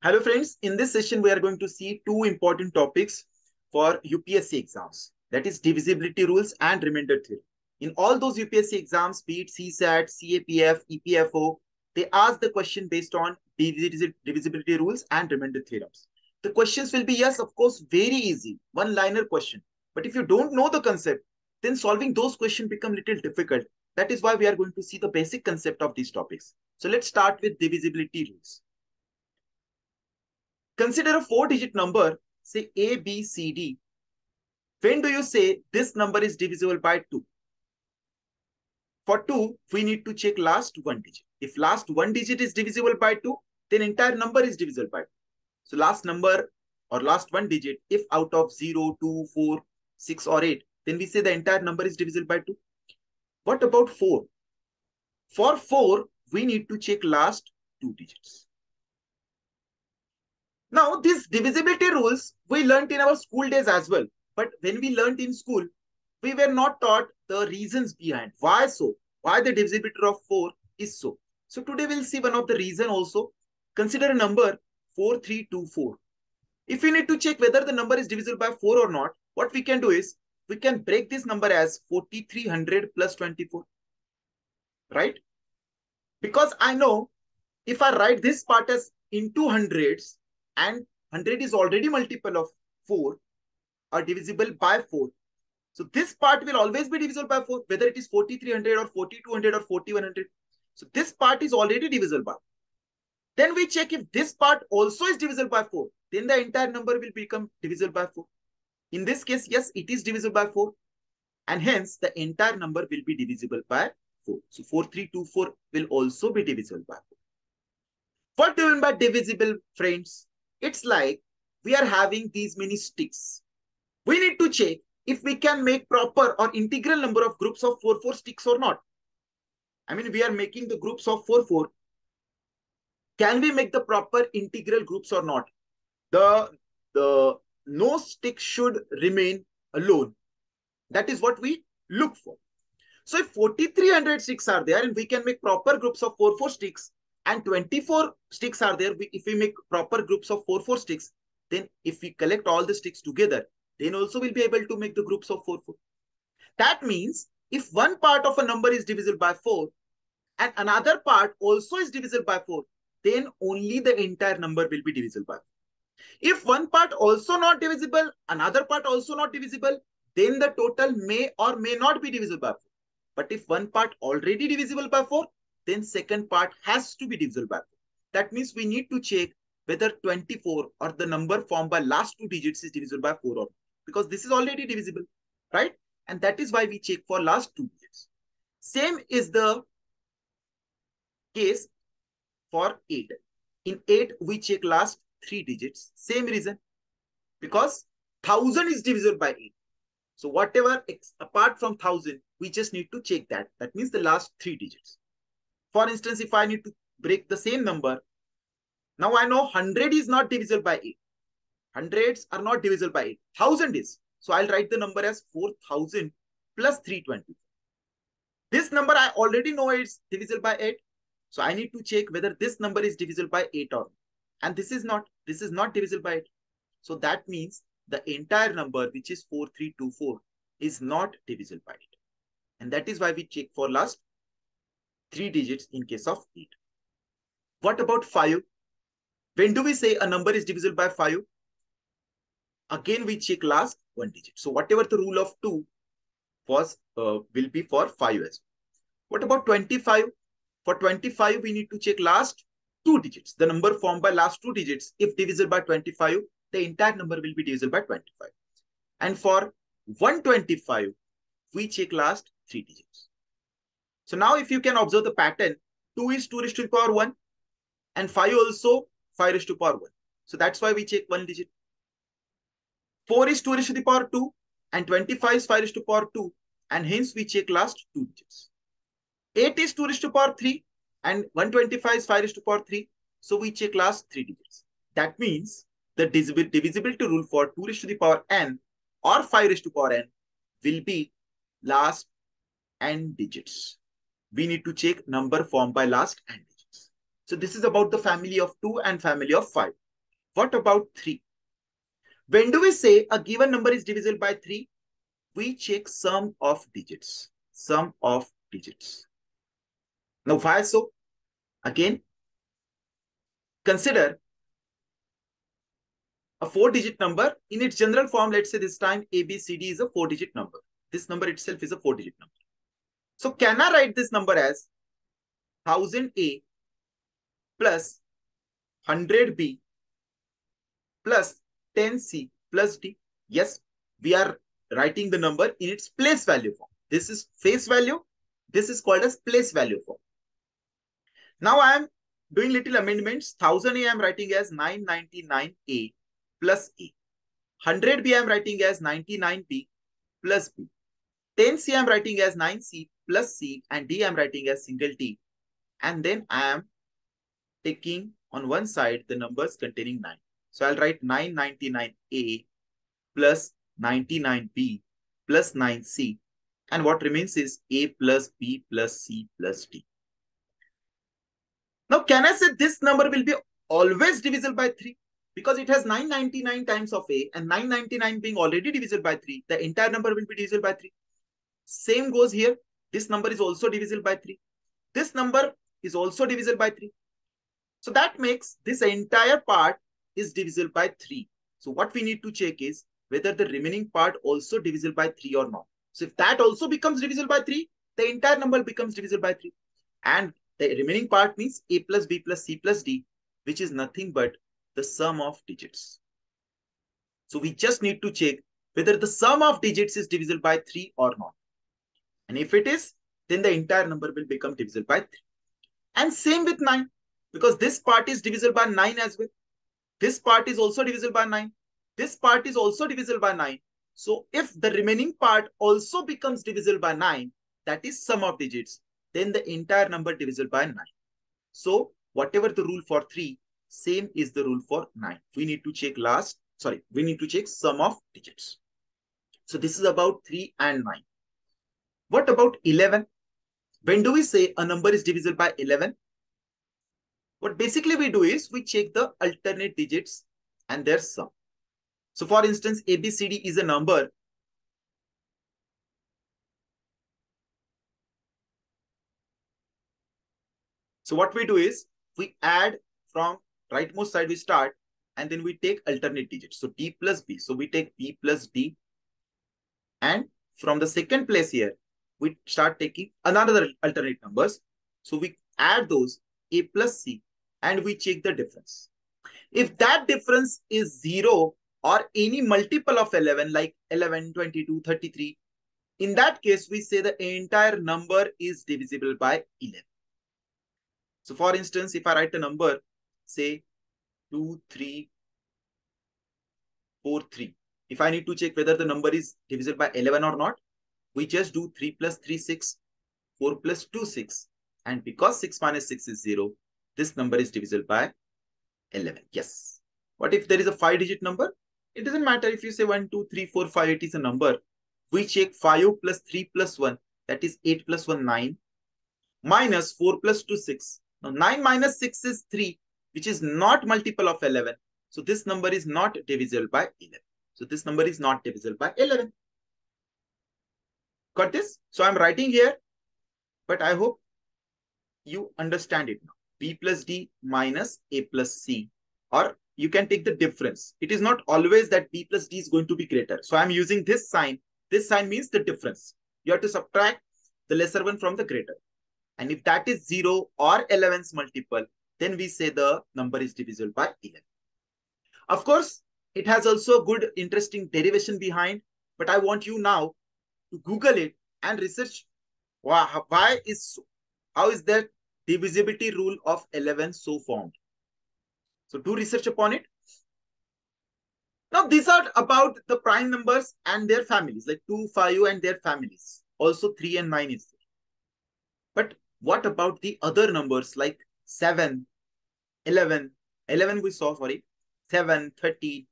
Hello friends, in this session we are going to see two important topics for UPSC exams, that is divisibility rules and remainder theorem. In all those UPSC exams, be it CSAT, CAPF, EPFO, they ask the question based on divisibility rules and remainder theorems. The questions will be, yes, of course, very easy, one-liner question. But if you don't know the concept, then solving those questions become a little difficult. That is why we are going to see the basic concept of these topics. So let's start with divisibility rules. Consider a 4-digit number, say A, B, C, D. When do you say this number is divisible by 2? For 2, we need to check last one digit. If last one digit is divisible by 2, then entire number is divisible by 2. So last number or last one digit, if out of 0, 2, 4, 6 or 8, then we say the entire number is divisible by 2. What about 4? For 4, we need to check last two digits. Now, these divisibility rules we learned in our school days as well. But when we learned in school, we were not taught the reasons behind. Why so? Why the divisibility of 4 is so? So today we'll see one of the reason also. Consider a number 4324. If we need to check whether the number is divisible by 4 or not, what we can do is, we can break this number as 4300 plus 24. Right? Because I know if I write this part as into hundreds, and 100 is already multiple of 4 or divisible by 4. So this part will always be divisible by 4, whether it is 4300 or 4200 or 4100. So this part is already divisible by. Then we check if this part also is divisible by 4. Then the entire number will become divisible by 4. In this case, yes, it is divisible by 4. And hence, the entire number will be divisible by 4. So 4324 will also be divisible by 4. What do you mean by divisible, friends? It's like we are having these many sticks. We need to check if we can make proper or integral number of groups of 4 sticks or not. I mean, we are making the groups of 4. Can we make the proper integral groups or not? The no stick should remain alone. That is what we look for. So if 4300 sticks are there and we can make proper groups of 4 sticks, and 24 sticks are there, if we make proper groups of 4 sticks, then if we collect all the sticks together, then also we'll be able to make the groups of 4. That means if one part of a number is divisible by 4 and another part also is divisible by 4, then only the entire number will be divisible by 4. If one part also not divisible, another part also not divisible, then the total may or may not be divisible by 4. But if one part already divisible by 4, then second part has to be divisible by 4. That means we need to check whether 24 or the number formed by last two digits is divisible by 4 or not, because this is already divisible, right? And that is why we check for last two digits. Same is the case for 8. In 8, we check last 3 digits. Same reason, because 1000 is divisible by 8. So whatever apart from 1000, we just need to check that. That means the last 3 digits. For instance, if I need to break the same number, now I know 100 is not divisible by 8. Hundreds are not divisible by 8. 1000 is. So I'll write the number as 4000 plus 320. This number I already know it's divisible by 8. So I need to check whether this number is divisible by 8 or not. And this is not divisible by 8. So that means the entire number, which is 4324, is not divisible by 8. And that is why we check for last 3 digits in case of 8. What about 5? When do we say a number is divisible by 5? Again, we check last one digit. So whatever the rule of 2 was, will be for 5 as well. What about 25? For 25, we need to check last 2 digits. The number formed by last 2 digits, if divisible by 25, the entire number will be divisible by 25. And for 125, we check last 3 digits. So now if you can observe the pattern, 2 is 2 raised to the power 1 and 5 also 5 raised to the power 1. So that's why we check one digit. 4 is 2 raised to the power 2 and 25 is 5 raised to the power 2, and hence we check last 2 digits. 8 is 2 raised to the power 3 and 125 is 5 raised to the power 3. So we check last 3 digits. That means the divisibility rule for 2 raised to the power n or 5 raised to the power n will be last n digits. We need to check number formed by last n digits. So this is about the family of 2 and family of 5. What about 3? When do we say a given number is divisible by 3? We check sum of digits. Sum of digits. Now, why so? Again, consider a 4-digit number in its general form. Let's say this time ABCD is a 4-digit number. This number itself is a 4-digit number. So can I write this number as 1000A plus 100B plus 10C plus D? Yes, we are writing the number in its place value form. This is face value. This is called as place value form. Now I am doing little amendments. 1000A I am writing as 999A plus A. 100B I am writing as 99B plus B. 10C I am writing as 9C plus C, and D I am writing as single D. And then I am taking on one side the numbers containing 9. So I'll write 999A plus 99B plus 9C. And what remains is A plus B plus C plus D. Now, can I say this number will be always divisible by 3? Because it has 999 times of A, and 999 being already divisible by 3, the entire number will be divisible by 3. Same goes here. This number is also divisible by 3. This number is also divisible by 3. So that makes this entire part is divisible by 3. So what we need to check is whether the remaining part also divisible by 3 or not. So if that also becomes divisible by 3, the entire number becomes divisible by 3. And the remaining part means A plus B plus C plus D, which is nothing but the sum of digits. So we just need to check whether the sum of digits is divisible by 3 or not. And if it is, then the entire number will become divisible by 3. And same with 9, because this part is divisible by 9 as well. This part is also divisible by 9. This part is also divisible by 9. So if the remaining part also becomes divisible by 9, that is sum of digits, then the entire number divisible by 9. So whatever the rule for 3, same is the rule for 9. We need to check we need to check sum of digits. So this is about 3 and 9. What about 11? When do we say a number is divisible by 11? What basically we do is we check the alternate digits and their sum. So for instance, ABCD is a number. So what we do is we add from rightmost side we start, and then we take alternate digits. So D plus B. So we take B plus D. And from the second place here, we start taking another alternate numbers. So we add those A plus C and we check the difference. If that difference is 0 or any multiple of 11, like 11, 22, 33, in that case, we say the entire number is divisible by 11. So for instance, if I write a number, say 2343, if I need to check whether the number is divisible by 11 or not, we just do 3 plus 3, 6, 4 plus 2, 6. And because 6 minus 6 is 0, this number is divisible by 11. Yes. What if there is a 5-digit number? It doesn't matter if you say 1, 2, 3, 4, 5, it is a number. We check 5 plus 3 plus 1, that is 8 plus 1, 9, minus 4 plus 2, 6. Now 9 minus 6 is 3, which is not multiple of 11. So this number is not divisible by 11. So this number is not divisible by 11. Got this? So I'm writing here, but I hope you understand it now. B plus D minus A plus C, or you can take the difference. It is not always that B plus D is going to be greater. So I'm using this sign. This sign means the difference. You have to subtract the lesser one from the greater. And if that is 0 or 11's multiple, then we say the number is divisible by 11. Of course, it has also a good, interesting derivation behind, but I want you now to Google it and research why is so. How is that divisibility rule of 11 so formed? So do research upon it. Now these are about the prime numbers and their families, like 2, 5 and their families. Also 3 and 9 is there. But what about the other numbers like 7, 11 we saw, sorry, 7, 30.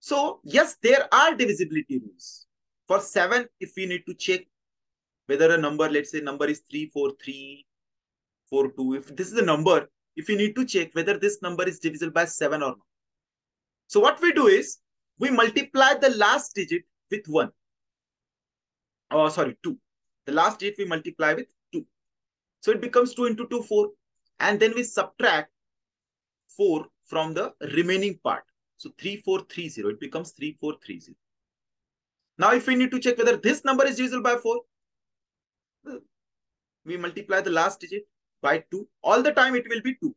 So yes, there are divisibility rules. For 7, if we need to check whether a number, let's say number is 34342, if this is a number, if you need to check whether this number is divisible by 7 or not. So what we do is, we multiply the last digit with 1. Oh, sorry, 2. The last digit we multiply with 2. So it becomes 2 into 2, 4. And then we subtract 4 from the remaining part. So 3430. It becomes 3430. Now if we need to check whether this number is divisible by 4, we multiply the last digit by 2. All the time it will be 2.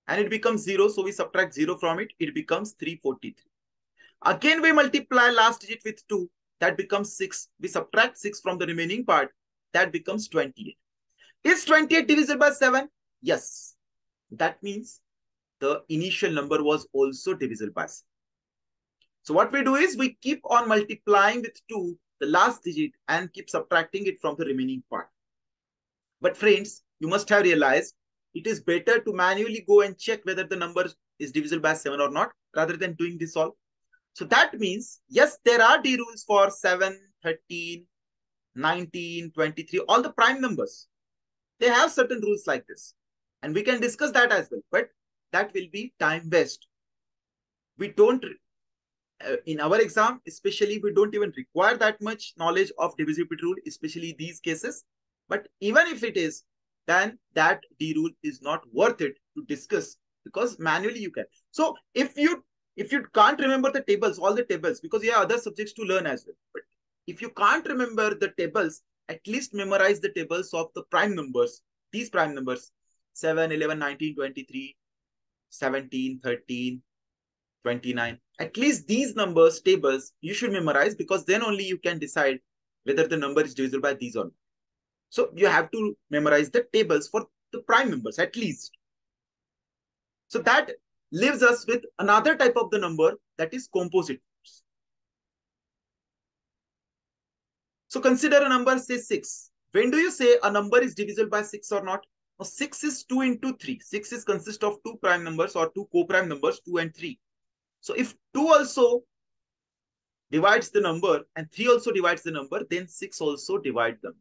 And it becomes 0. So we subtract 0 from it. It becomes 343. Again we multiply last digit with 2. That becomes 6. We subtract 6 from the remaining part. That becomes 28. Is 28 divisible by 7? Yes. That means the initial number was also divisible by 7. So what we do is, we keep on multiplying with 2, the last digit, and keep subtracting it from the remaining part. But friends, you must have realized it is better to manually go and check whether the number is divisible by 7 or not, rather than doing this all. So that means, yes, there are D rules for 7, 13, 19, 23, all the prime numbers. They have certain rules like this. And we can discuss that as well. But that will be time waste. We don't, in our exam, especially, we don't even require that much knowledge of divisibility rule, especially these cases. But even if it is, then that D rule is not worth it to discuss, because manually you can. So if you can't remember the tables, all the tables, because you have other subjects to learn as well. But if you can't remember the tables, at least memorize the tables of the prime numbers. These prime numbers, 7, 11, 19, 23, 17, 13, 29. At least these numbers, tables, you should memorize, because then only you can decide whether the number is divisible by these or not. So you have to memorize the tables for the prime numbers at least. So that leaves us with another type of the number, that is composite numbers. So consider a number, say 6. When do you say a number is divisible by 6 or not? Now 6 is 2 into 3. 6 is consist of 2 prime numbers or 2 co-prime numbers, 2 and 3. So if 2 also divides the number and 3 also divides the number, then 6 also divides them.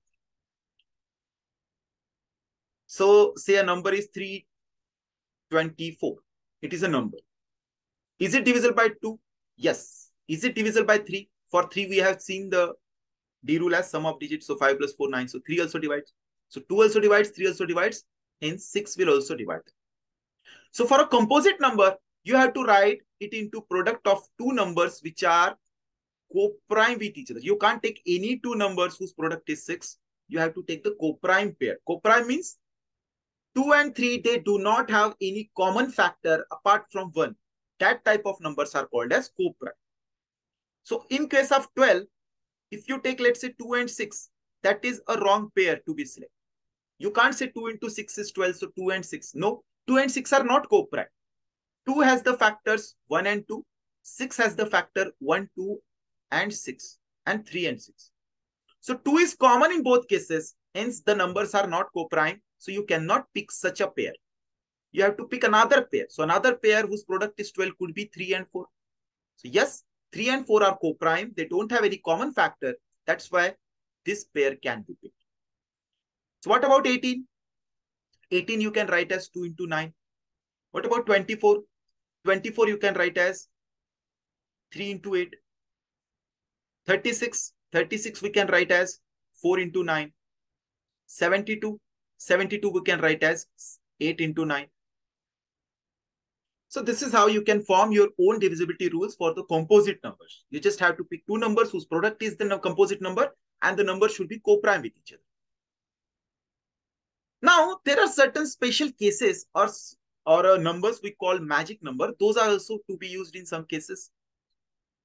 So say a number is 324. It is a number. Is it divisible by 2? Yes. Is it divisible by 3? For 3, we have seen the D rule as sum of digits. So 5 plus 4, 9. So 3 also divides. So 2 also divides, 3 also divides. Hence 6 will also divide. So for a composite number, you have to write it into product of two numbers which are co-prime with each other. You can't take any two numbers whose product is 6. You have to take the co-prime pair. Co-prime means 2 and 3, they do not have any common factor apart from 1. That type of numbers are called as co-prime. So in case of 12, if you take, let's say, 2 and 6, that is a wrong pair to be selected. You can't say 2 into 6 is 12, so 2 and 6. No, 2 and 6 are not co-prime. 2 has the factors 1 and 2. 6 has the factor 1, 2, and 6, and 3 and 6. So 2 is common in both cases. Hence, the numbers are not co-prime. So you cannot pick such a pair. You have to pick another pair. So another pair whose product is 12 could be 3 and 4. So yes, 3 and 4 are co-prime. They don't have any common factor. That's why this pair can be picked. So what about 18? 18 you can write as 2 into 9. What about 24? 24 you can write as 3 into 8. 36. 36 we can write as 4 into 9. 72. 72 we can write as 8 into 9. So this is how you can form your own divisibility rules for the composite numbers. You just have to pick two numbers whose product is the composite number, and the number should be co-prime with each other. Now, there are certain special cases or numbers we call magic number. Those are also to be used in some cases.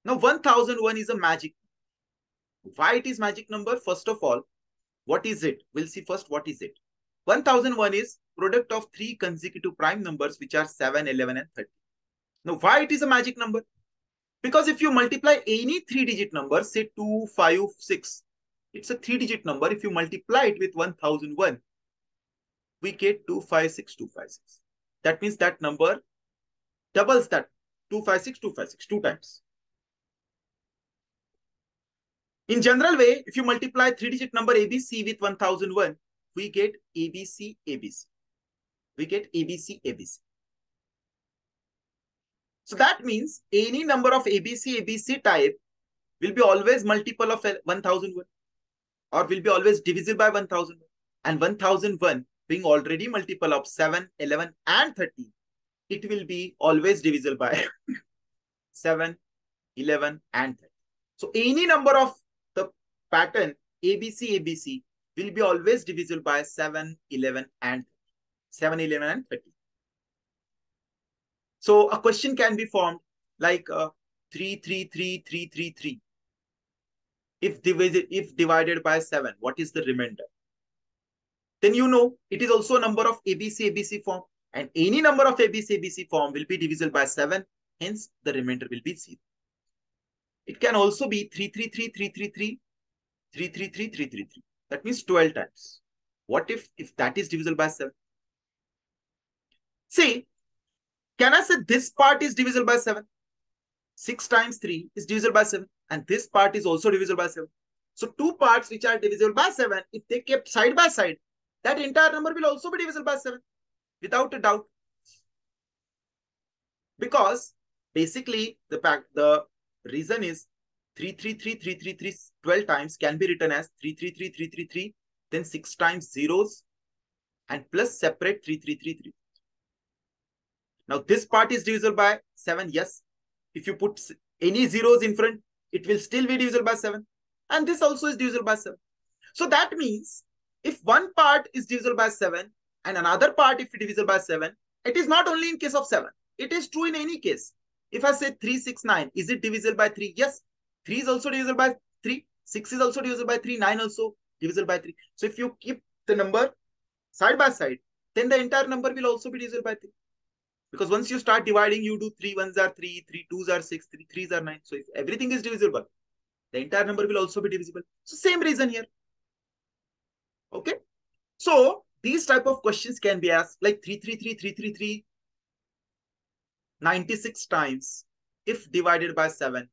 Now, 1001 is a magic number. Why it is magic number? First of all, what is it? We'll see first what is it. 1001 is product of 3 consecutive prime numbers, which are 7, 11, and 30. Now, why it is a magic number? Because if you multiply any 3-digit number, say 2, 5, 6, it's a 3-digit number. If you multiply it with 1001, we get 256256. That means that number doubles that 256256 2 times. In general way, if you multiply 3-digit number ABC with 1001, we get ABC, ABC. we get ABC, ABC. So that means any number of ABC, ABC type will be always multiple of 1001 or will be always divisible by 1001. And 1001 being already multiple of 7, 11 and 13, it will be always divisible by 7, 11 and 13. So any number of the pattern ABC, ABC will be always divisible by 7, 11 and 13. 7, 11 and 13. So a question can be formed like 3, 3, 3, 3, 3, 3. If divided by 7, what is the remainder? Then you know it is also a number of ABC, ABC form. And any number of ABC, ABC form will be divisible by 7. Hence, the remainder will be 0. It can also be 3, 3, 3, 3, 3, 3, 3, 3, 3, 3, 3, 3. That means 12 times. What if that is divisible by 7? See, can I say this part is divisible by 7? 6 times 3 is divisible by 7. And this part is also divisible by 7. So two parts which are divisible by 7, if they kept side by side, that entire number will also be divisible by 7. Without a doubt. Because basically the reason is 3, 3, 3, 3, 3, 3, 12 times can be written as 3, 3, 3, 3, 3, 3, then 6 times zeros and plus separate 3, 3, 3, 3. Now this part is divisible by 7, yes. If you put any zeros in front, it will still be divisible by 7. And this also is divisible by 7. So that means if one part is divisible by 7 and another part if divisible by 7, it is not only in case of 7. It is true in any case. If I say 3, 6, 9, is it divisible by 3? Yes. 3 is also divisible by 3. 6 is also divisible by 3. 9 also divisible by 3. So if you keep the number side by side, then the entire number will also be divisible by 3. Because once you start dividing, you do 3 1s are 3, 3 2s are 6, 3 3s are 9. So if everything is divisible, the entire number will also be divisible. So same reason here. Okay. So these type of questions can be asked like 3, 3, 3, 3, 3, 3, 96 times. If divided by 7,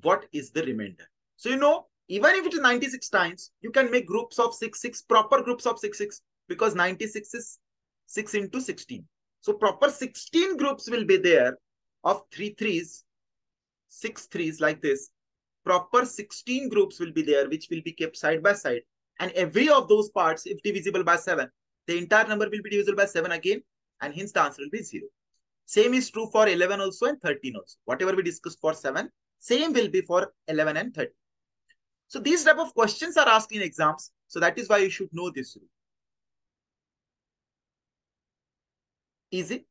what is the remainder? So you know, even if it is 96 times, you can make groups of 6, 6, proper groups of 6, 6, because 96 is 6 into 16. So proper 16 groups will be there of 3 3s, 6 3s like this. Proper 16 groups will be there, which will be kept side by side. And every of those parts, if divisible by 7, the entire number will be divisible by 7 again. And hence the answer will be 0. Same is true for 11 also and 13 also. Whatever we discussed for 7, same will be for 11 and 13. So these type of questions are asked in exams. So that is why you should know this rule. Easy.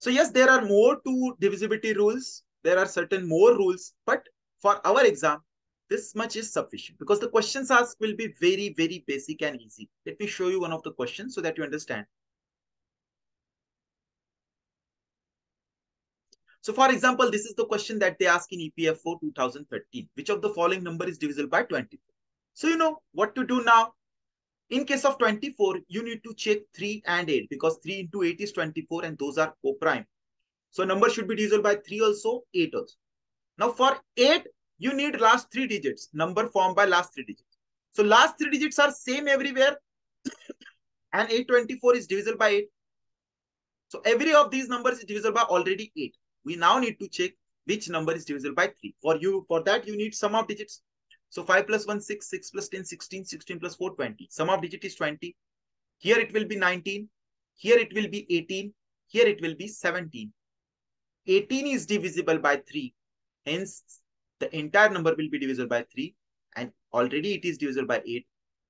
So yes, there are more to divisibility rules. There are certain more rules, but for our exam, this much is sufficient because the questions asked will be very, very basic and easy. Let me show you one of the questions so that you understand. So for example, this is the question that they ask in EPFO 2013. Which of the following number is divisible by 24? So you know what to do now. In case of 24, you need to check 3 and 8 because 3 into 8 is 24 and those are co-prime. So number should be divisible by 3 also, 8 also. Now for 8, you need last 3 digits, number formed by last 3 digits. So last 3 digits are same everywhere and 824 is divisible by 8. So every of these numbers is divisible by already 8. We now need to check which number is divisible by 3. For that, you need sum of digits. So 5 plus 1, 6, 6 plus 10, 16, 16 plus 4, 20. Sum of digit is 20. Here it will be 19. Here it will be 18. Here it will be 17. 18 is divisible by 3. Hence, the entire number will be divisible by 3. And already it is divisible by 8.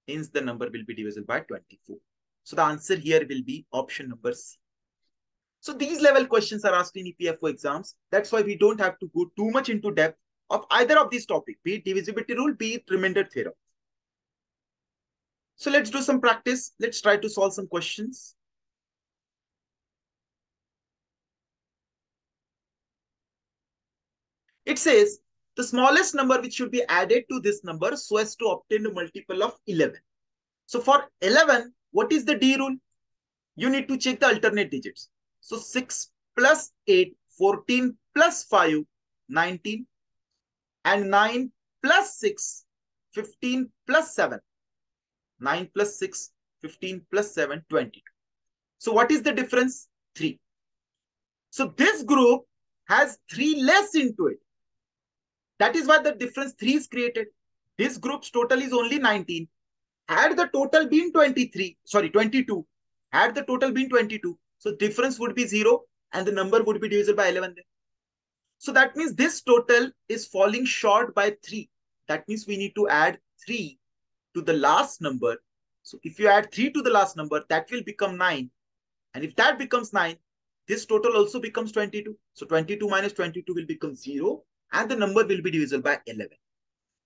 Hence, the number will be divisible by 24. So the answer here will be option number C. So these level questions are asked in EPFO exams. That's why we don't have to go too much into depth of either of these topics, be it divisibility rule, be it remainder theorem. So let's do some practice. Let's try to solve some questions. It says the smallest number which should be added to this number so as to obtain a multiple of 11. So for 11, what is the D rule? You need to check the alternate digits. So 6 plus 8, 14 plus 5, 19. And 9 plus 6, 15 plus 7, 9 plus 6, 15 plus 7, 22. So what is the difference? 3. So this group has 3 less into it. That is why the difference 3 is created. This group's total is only 19. Had the total been 22, had the total been 22, so difference would be 0 and the number would be divisible by 11 then. So that means this total is falling short by 3. That means we need to add 3 to the last number. So if you add 3 to the last number, that will become 9. And if that becomes 9, this total also becomes 22. So 22 minus 22 will become 0 and the number will be divisible by 11.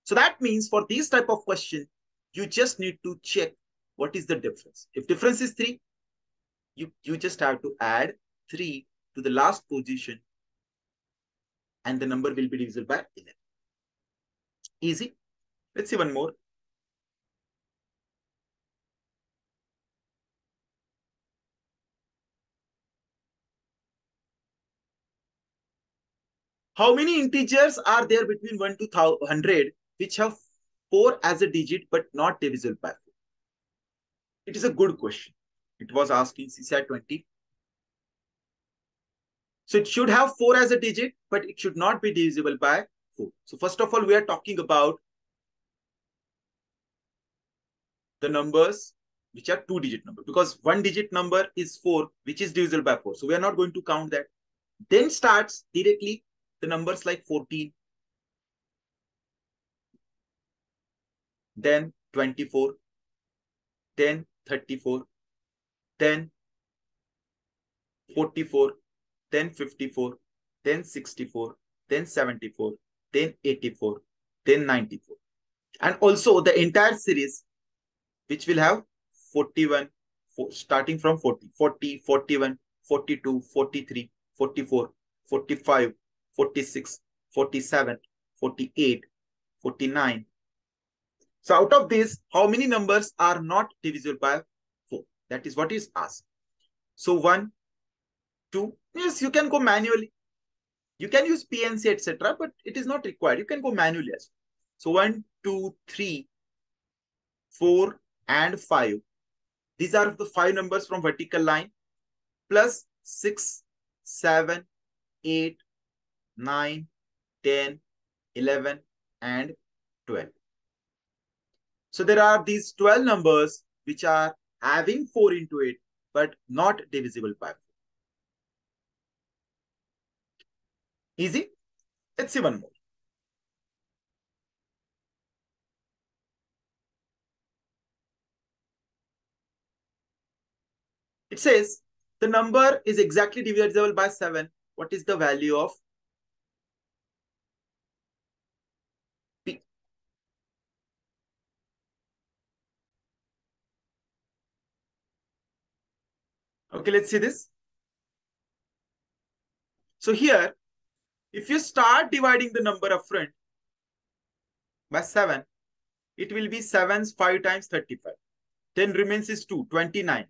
So that means for this type of question, you just need to check what is the difference. If difference is 3, you just have to add 3 to the last position and the number will be divisible by 11. Easy. Let's see one more. How many integers are there between 1 to 100 which have 4 as a digit but not divisible by 4? It is a good question. It was asked in CSAT 20. So it should have 4 as a digit, but it should not be divisible by 4. So first of all, we are talking about the numbers which are 2-digit number, because 1-digit number is 4, which is divisible by 4. So we are not going to count that. Then starts directly the numbers like 14, then 24, then 34, then 44, then 54, then 64, then 74, then 84, then 94. And also the entire series, which will have 41, starting from 40, 40, 41, 42, 43, 44, 45, 46, 47, 48, 49. So out of this, how many numbers are not divisible by 4? That is what is asked. So 1, 2, yes, you can go manually. You can use PNC, etc., but it is not required. You can go manually as well. So 1, 2, 3, 4, and 5. These are the 5 numbers from vertical line, plus 6, 7, 8, 9, 10, 11, and 12. So there are these 12 numbers which are having 4 into it, but not divisible by 4. Easy? Let's see one more. It says the number is exactly divisible by 7. What is the value of P? Okay, let's see this. So here, if you start dividing the number upfront by 7, it will be 7's 5 times 35. Then remains is 2, 29.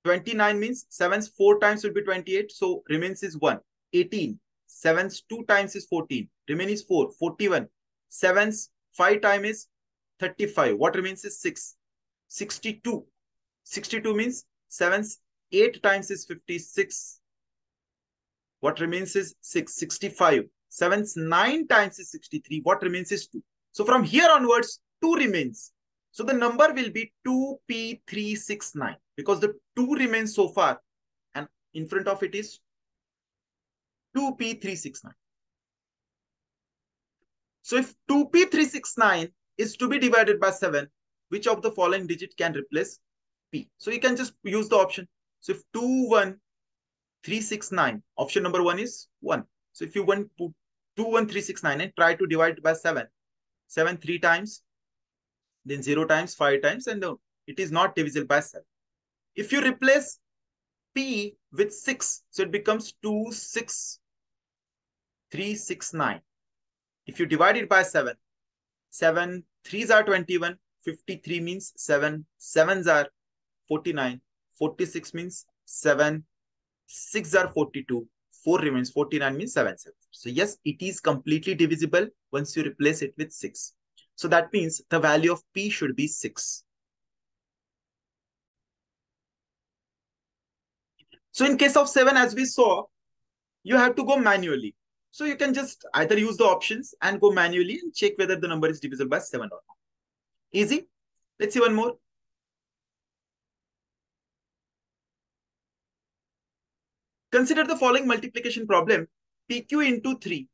29 means 7's 4 times will be 28. So remains is 1, 18. 7's 2 times is 14. Remain is 4, 41. 7's 5 times is 35. What remains is 6, 62. 62 means 7's 8 times is 56. What remains is 6, 65. 7's 9 times is 63. What remains is 2. So from here onwards, 2 remains. So the number will be 2P369 because the 2 remains so far and in front of it is 2P369. So if 2P369 is to be divided by 7, which of the following digit can replace P? So you can just use the option. So if 21369, option number 1 is 1. So if you want to 21369 and try to divide by 7, 7 3 times, then 0 times, 5 times, and it is not divisible by 7. If you replace P with 6, so it becomes 26369. If you divide it by 7, 7 3s are 21, 53 means 7 7s are 49, 46 means 7 6 are 42, 4 remains, 49 means 7 7. So yes, it is completely divisible once you replace it with 6. So that means the value of P should be 6. So in case of 7, as we saw, you have to go manually. So you can just either use the options and go manually and check whether the number is divisible by 7 or not. Easy. Let's see one more. Consider the following multiplication problem. PQ into 3.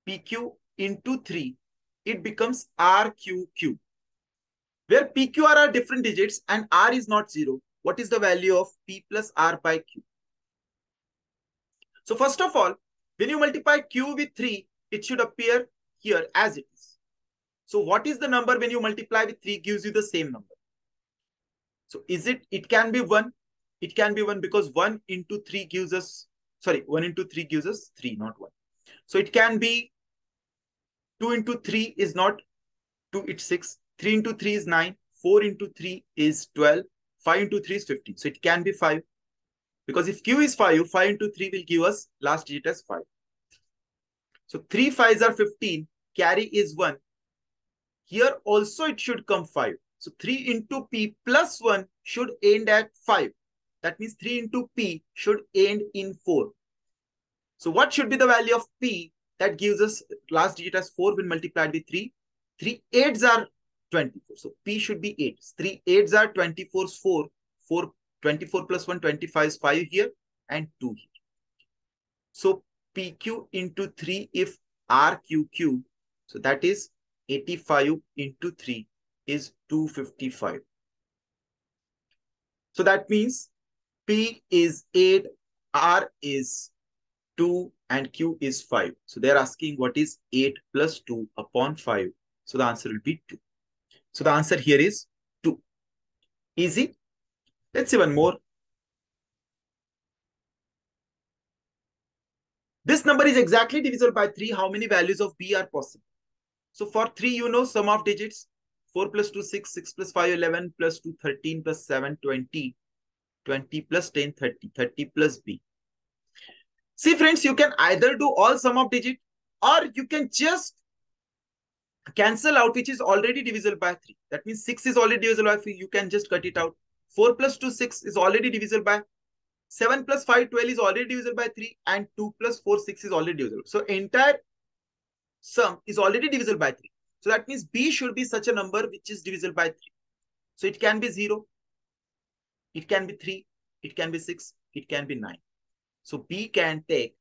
PQ into 3. It becomes RQQ. Where PQR are different digits and R is not 0. What is the value of P plus R by Q? So first of all, when you multiply Q with 3, it should appear here as it is. So what is the number when you multiply with 3 gives you the same number? So it can be 1. It can be 1 because 1 into 3 gives us, 1 into 3 gives us 3, not 1. So it can be 2 into 3 is not 2, it's 6. 3 into 3 is 9. 4 into 3 is 12. 5 into 3 is 15. So it can be 5. Because if Q is 5, 5 into 3 will give us last digit as 5. So 3 5s are 15. Carry is 1. Here also it should come 5. So 3 into P plus 1 should end at 5. That means 3 into P should end in 4. So what should be the value of P that gives us last digit as 4 when multiplied with 3? 3 8s are 24. So P should be 8. 3 8s are 24 is 4. 4 24 plus 1 25 is 5 here and 2 here. So PQ into 3 if RQQ. So that is 85 into 3 is 255. So that means P is 8, R is 2 and Q is 5. So they're asking what is 8 plus 2 upon 5. So the answer will be 2. So the answer here is 2. Easy. Let's see one more. This number is exactly divisible by 3. How many values of B are possible? So for 3, you know sum of digits. 4 plus 2, 6. 6 plus 5, 11. Plus 2, 13. Plus 7, 20. 20 plus 10, 30. 30 plus B. See friends, you can either do all sum of digit or you can just cancel out which is already divisible by 3. That means 6 is already divisible by 3. You can just cut it out. 4 plus 2, 6 is already divisible by 7 plus 5, 12 is already divisible by 3 and 2 plus 4, 6 is already divisible. So entire sum is already divisible by 3. So that means B should be such a number which is divisible by 3. So it can be 0, it can be 3, it can be 6, it can be 9. So B can take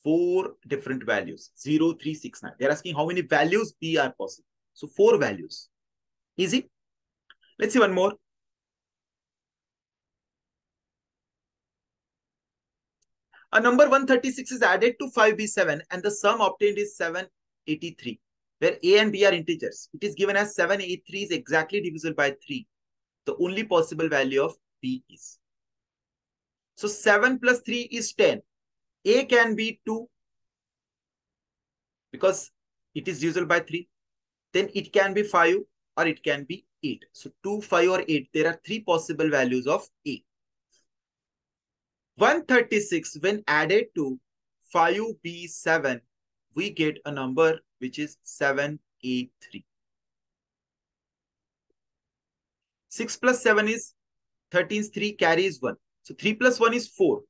4 different values, 0, 3, 6, 9. They're asking how many values B are possible. So 4 values. Easy. Let's see one more. A number 136 is added to 5B7 and the sum obtained is 783, where A and B are integers. It is given as 783 is exactly divisible by 3. The only possible value of B is. So 7 plus 3 is 10. A can be 2 because it is divisible by 3. Then it can be 5 or it can be 8. So 2, 5 or 8. There are 3 possible values of A. 136 when added to 5B7, we get a number which is 7A3. 6 plus 7 is 13, 3 carries 1. So 3 plus 1 is 4.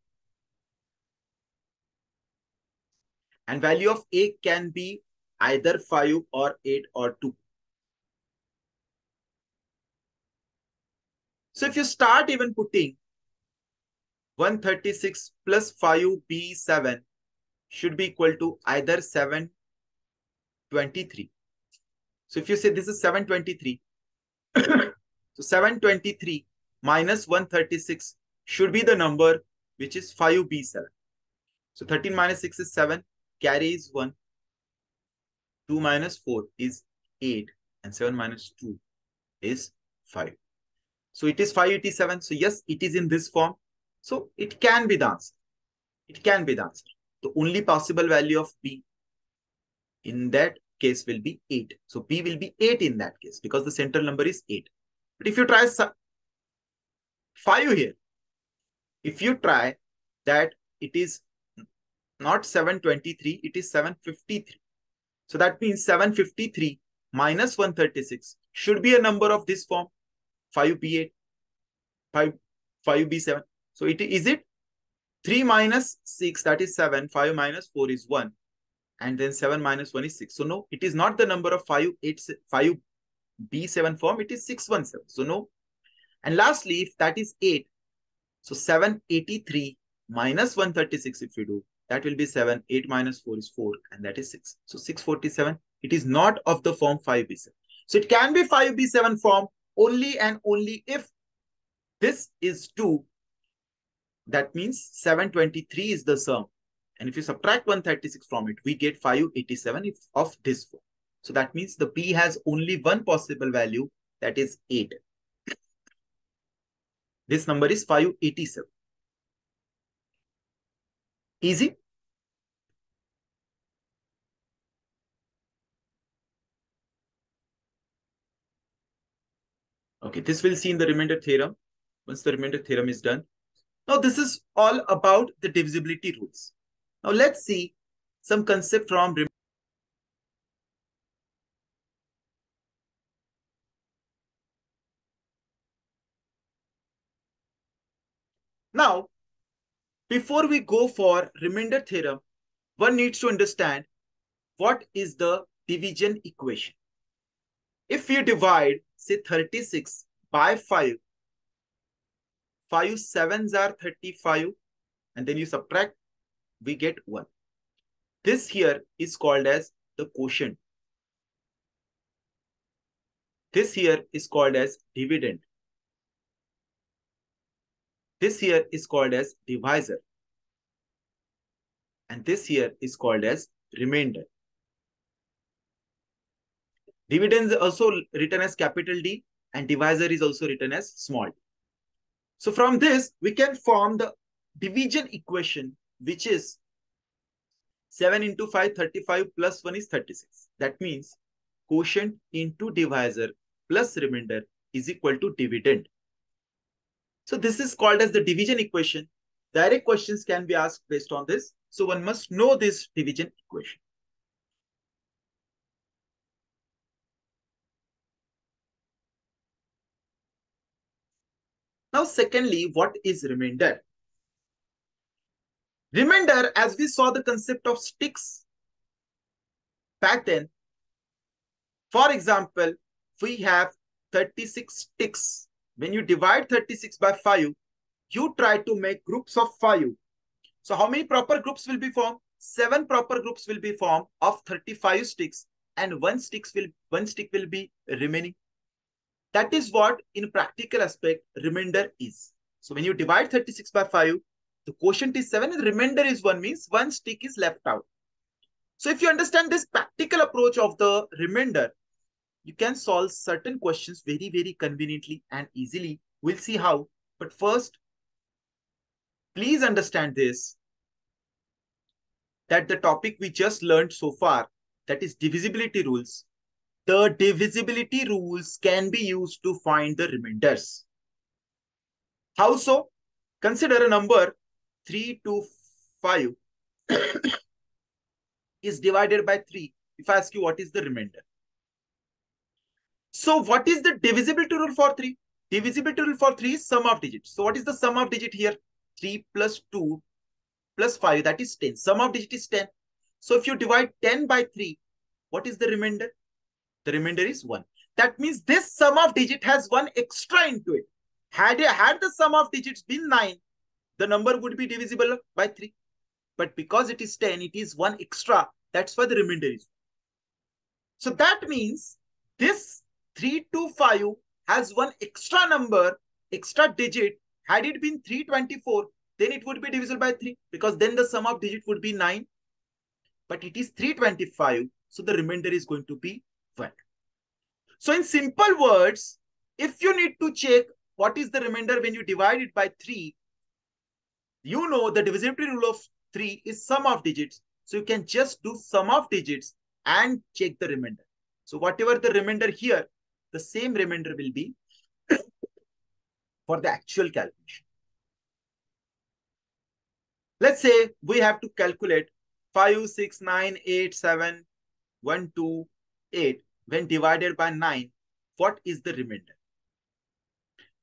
And value of A can be either 5 or 8 or 2. So if you start even putting 136 plus 5B7 should be equal to either 723. So if you say this is 723, so 723 minus 136 should be the number which is 5B7. So 13 minus 6 is 7, carry is 1, 2 minus 4 is 8, and 7 minus 2 is 5. So it is 587. So yes, it is in this form. So it can be the answer. It can be the answer. The only possible value of B in that case will be 8. So B will be 8 in that case because the central number is 8. But if you try 5 here, if you try that it is not 723, it is 753. So that means 753 minus 136 should be a number of this form, 5b8, 5, 5b7. So is it 3 minus 6, that is 7, 5 minus 4 is 1, and then 7 minus 1 is 6. So no, it is not the number of 5b7 form, it is 617. So no. And lastly, if that is 8, so 783 minus 136 if we do, that will be 7, 8 minus 4 is 4, and that is 6. So 647, it is not of the form 5b7. So it can be 5b7 form only and only if this is 2. That means 723 is the sum. And if you subtract 136 from it, we get 587 of this form. So that means the P has only one possible value, that is 8. This number is 587. Easy? Okay, this we'll see in the remainder theorem. Once the remainder theorem is done. Now this is all about the divisibility rules. Now let's see some concept from Now, before we go for remainder theorem, one needs to understand what is the division equation. If you divide, say 36 by 5, 5 sevens are 35, and then you subtract, we get 1. This here is called as the quotient. This here is called as dividend. This here is called as divisor. And this here is called as remainder. Dividend is also written as capital D, and divisor is also written as small d. So from this, we can form the division equation, which is 7 into 5, 35 plus 1 is 36. That means quotient into divisor plus remainder is equal to dividend. So this is called as the division equation. Direct questions can be asked based on this. So one must know this division equation. Now, secondly, what is remainder? Remainder, as we saw the concept of sticks pattern. For example, we have 36 sticks. When you divide 36 by 5, you try to make groups of 5. So how many proper groups will be formed? 7 proper groups will be formed of 35 sticks, and one stick will be remaining. That is what in practical aspect remainder is. So when you divide 36 by 5, the quotient is 7 and the remainder is 1, means one stick is left out. So if you understand this practical approach of the remainder, you can solve certain questions very, very conveniently and easily. We'll see how. But first, please understand this, that the topic we just learned so far, that is divisibility rules. The divisibility rules can be used to find the remainders. How so? Consider a number 3 to 5 is divided by 3. If I ask you what is the remainder. So what is the divisibility rule for 3? Divisibility rule for 3 is sum of digits. So what is the sum of digit here? 3 plus 2 plus 5, that is 10. Sum of digit is 10. So if you divide 10 by 3, what is the remainder? The remainder is 1. That means this sum of digit has 1 extra into it. Had the sum of digits been 9, the number would be divisible by 3. But because it is 10, it is 1 extra. That's why the remainder is 1. So that means this 3 to 5 has 1 extra number, extra digit. Had it been 324, then it would be divisible by 3, because then the sum of digit would be 9. But it is 325, so the remainder is going to be 1. So in simple words, if you need to check what is the remainder when you divide it by 3, you know the divisibility rule of 3 is sum of digits. So you can just do sum of digits and check the remainder. So whatever the remainder here, the same remainder will be for the actual calculation. Let's say we have to calculate 5, 6, 9, 8, 7, 1, 2, 8, when divided by 9, what is the remainder?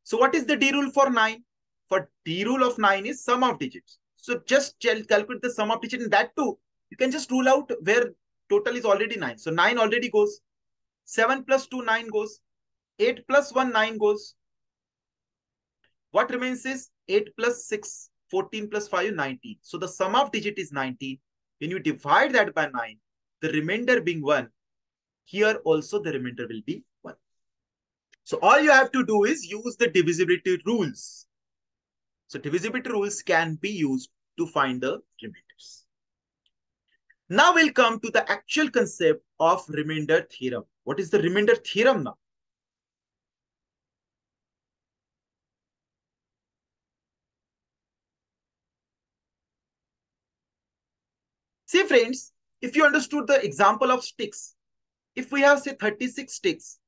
So what is the D rule for 9? For D rule of 9 is sum of digits. So just calculate the sum of digits, and that too, you can just rule out where total is already 9. So 9 already goes. 7 plus 2, 9 goes. 8 plus 1, 9 goes. What remains is 8 plus 6, 14 plus 5, 19. So the sum of digit is 19. When you divide that by 9, the remainder being 1, here also the remainder will be 1. So all you have to do is use the divisibility rules. So divisibility rules can be used to find the remainders. Now we'll come to the actual concept of remainder theorem. What is the remainder theorem now? See friends, if you understood the example of sticks, if we have say 36 sticks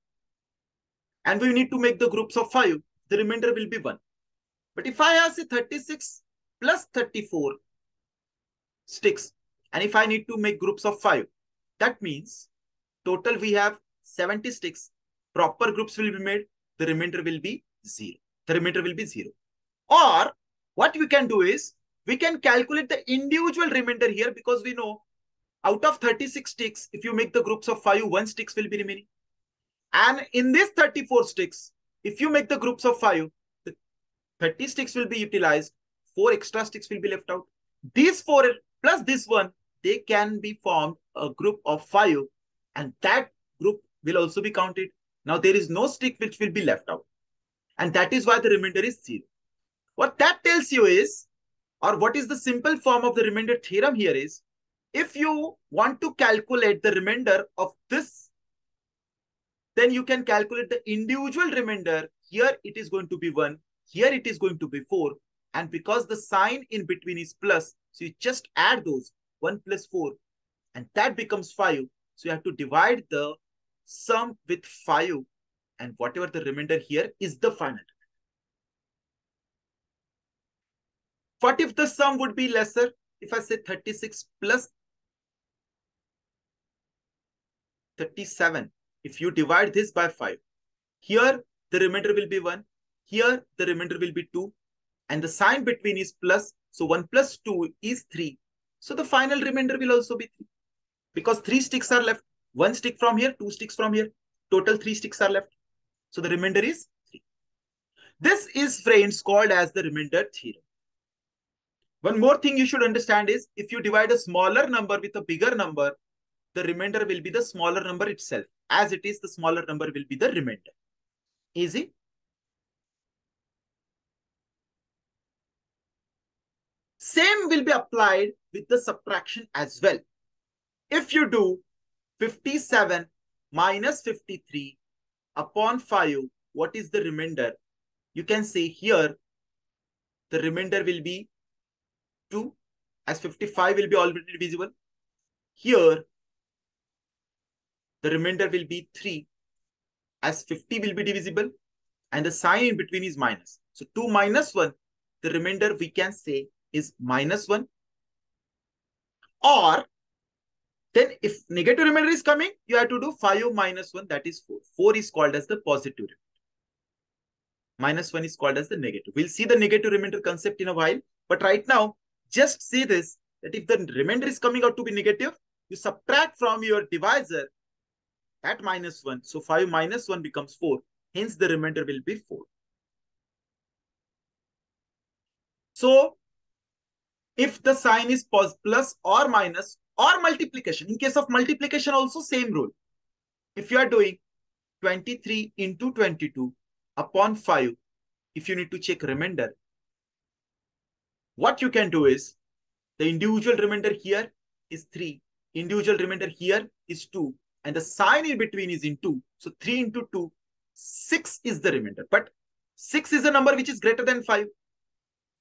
and we need to make the groups of 5, the remainder will be 1. But if I have say 36 plus 34 sticks, and if I need to make groups of 5, that means total we have 70 sticks. Proper groups will be made. The remainder will be 0. The remainder will be 0. Or what we can do is, we can calculate the individual remainder here, because we know out of 36 sticks, if you make the groups of 5, 1 sticks will be remaining. And in this 34 sticks, if you make the groups of 5, the 30 sticks will be utilized. 4 extra sticks will be left out. These 4 plus this one, they can be formed a group of 5, and that group will also be counted. Now there is no stick which will be left out, and that is why the remainder is 0. What that tells you is, or what is the simple form of the remainder theorem here is, if you want to calculate the remainder of this, then you can calculate the individual remainder. Here it is going to be 1, here it is going to be 4, and because the sign in between is plus, so you just add those 1 plus 4, and that becomes 5. So you have to divide the sum with 5, and whatever the remainder here is the final. What if the sum would be lesser? If I say 36 plus 37, if you divide this by 5, here the remainder will be 1, here the remainder will be 2, and the sign between is plus, so 1 plus 2 is 3. So the final remainder will also be 3, because 3 sticks are left. 1 stick from here, 2 sticks from here. Total 3 sticks are left. So the remainder is 3. This is, friends, called as the remainder theorem. One more thing you should understand is, if you divide a smaller number with a bigger number, the remainder will be the smaller number itself. As it is, the smaller number will be the remainder. Easy? Same will be applied with the subtraction as well. If you do 57 minus 53 upon 5, what is the remainder? You can say here, the remainder will be 2, as 55 will be already divisible. Here, the remainder will be 3, as 50 will be divisible, and the sign in between is minus. So 2 minus 1, the remainder we can say is minus 1. Or then if negative remainder is coming, you have to do 5 minus 1, that is 4. 4 is called as the positive remainder. Minus 1 is called as the negative. We'll see the negative remainder concept in a while. But right now, just see this, that if the remainder is coming out to be negative, you subtract from your divisor at minus 1. So 5 minus 1 becomes 4. Hence, the remainder will be 4. So, if the sign is plus or minus or multiplication, in case of multiplication also same rule. If you are doing 23 into 22 upon 5, if you need to check remainder, what you can do is, the individual remainder here is 3, individual remainder here is 2, and the sign in between is in 2. So 3 into 2, 6 is the remainder. But 6 is a number which is greater than 5.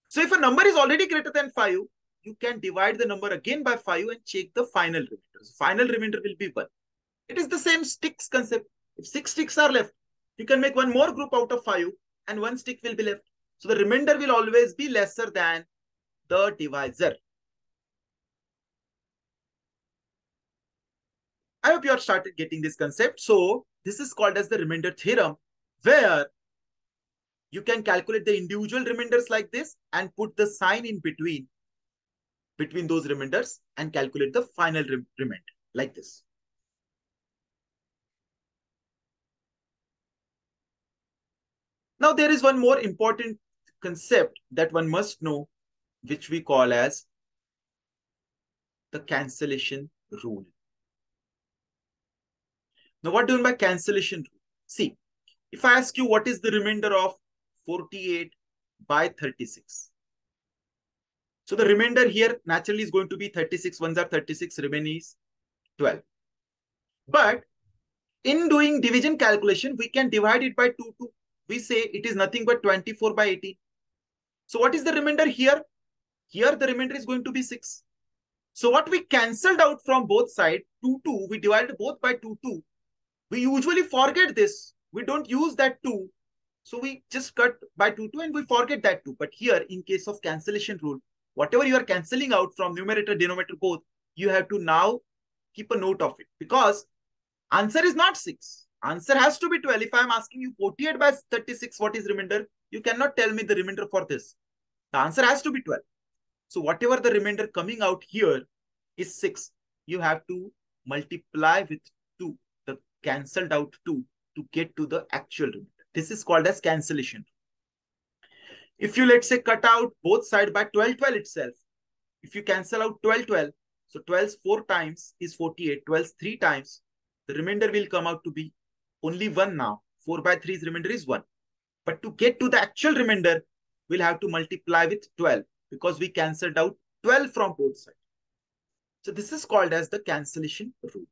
So if a number is already greater than 5, you can divide the number again by 5 and check the final remainder. So final remainder will be 1. It is the same sticks concept. If 6 sticks are left, you can make one more group out of 5 and 1 stick will be left. So the remainder will always be lesser than the divisor. I hope you have started getting this concept. So this is called as the remainder theorem, where you can calculate the individual remainders like this and put the sign in between those remainders and calculate the final remainder like this. Now there is one more important concept that one must know, which we call as the cancellation rule. Now what do you mean by cancellation rule? See, if I ask you what is the remainder of 48 by 36? So the remainder here naturally is going to be 36. Ones are 36, remaining is 12. But in doing division calculation, we can divide it by 2. We say it is nothing but 24 by 18. So what is the remainder here? Here the remainder is going to be 6. So what we cancelled out from both sides, 2, we divided both by 2. We usually forget this. We don't use that 2. So we just cut by 2 and we forget that 2. But here in case of cancellation rule, whatever you are cancelling out from numerator, denominator both, you have to now keep a note of it, because answer is not 6. Answer has to be 12. If I am asking you 48 by 36, what is remainder? You cannot tell me the remainder for this. The answer has to be 12. So whatever the remainder coming out here is 6. You have to multiply with 2, the cancelled out 2, to get to the actual remainder. This is called as cancellation. If you, let's say, cut out both sides by 12 itself, if you cancel out 12, so 12 4 times is 48, 12 3 times, the remainder will come out to be only 1 now. 4 by 3's remainder is 1. But to get to the actual remainder, we'll have to multiply with 12, because we cancelled out 12 from both sides. So this is called as the cancellation rule.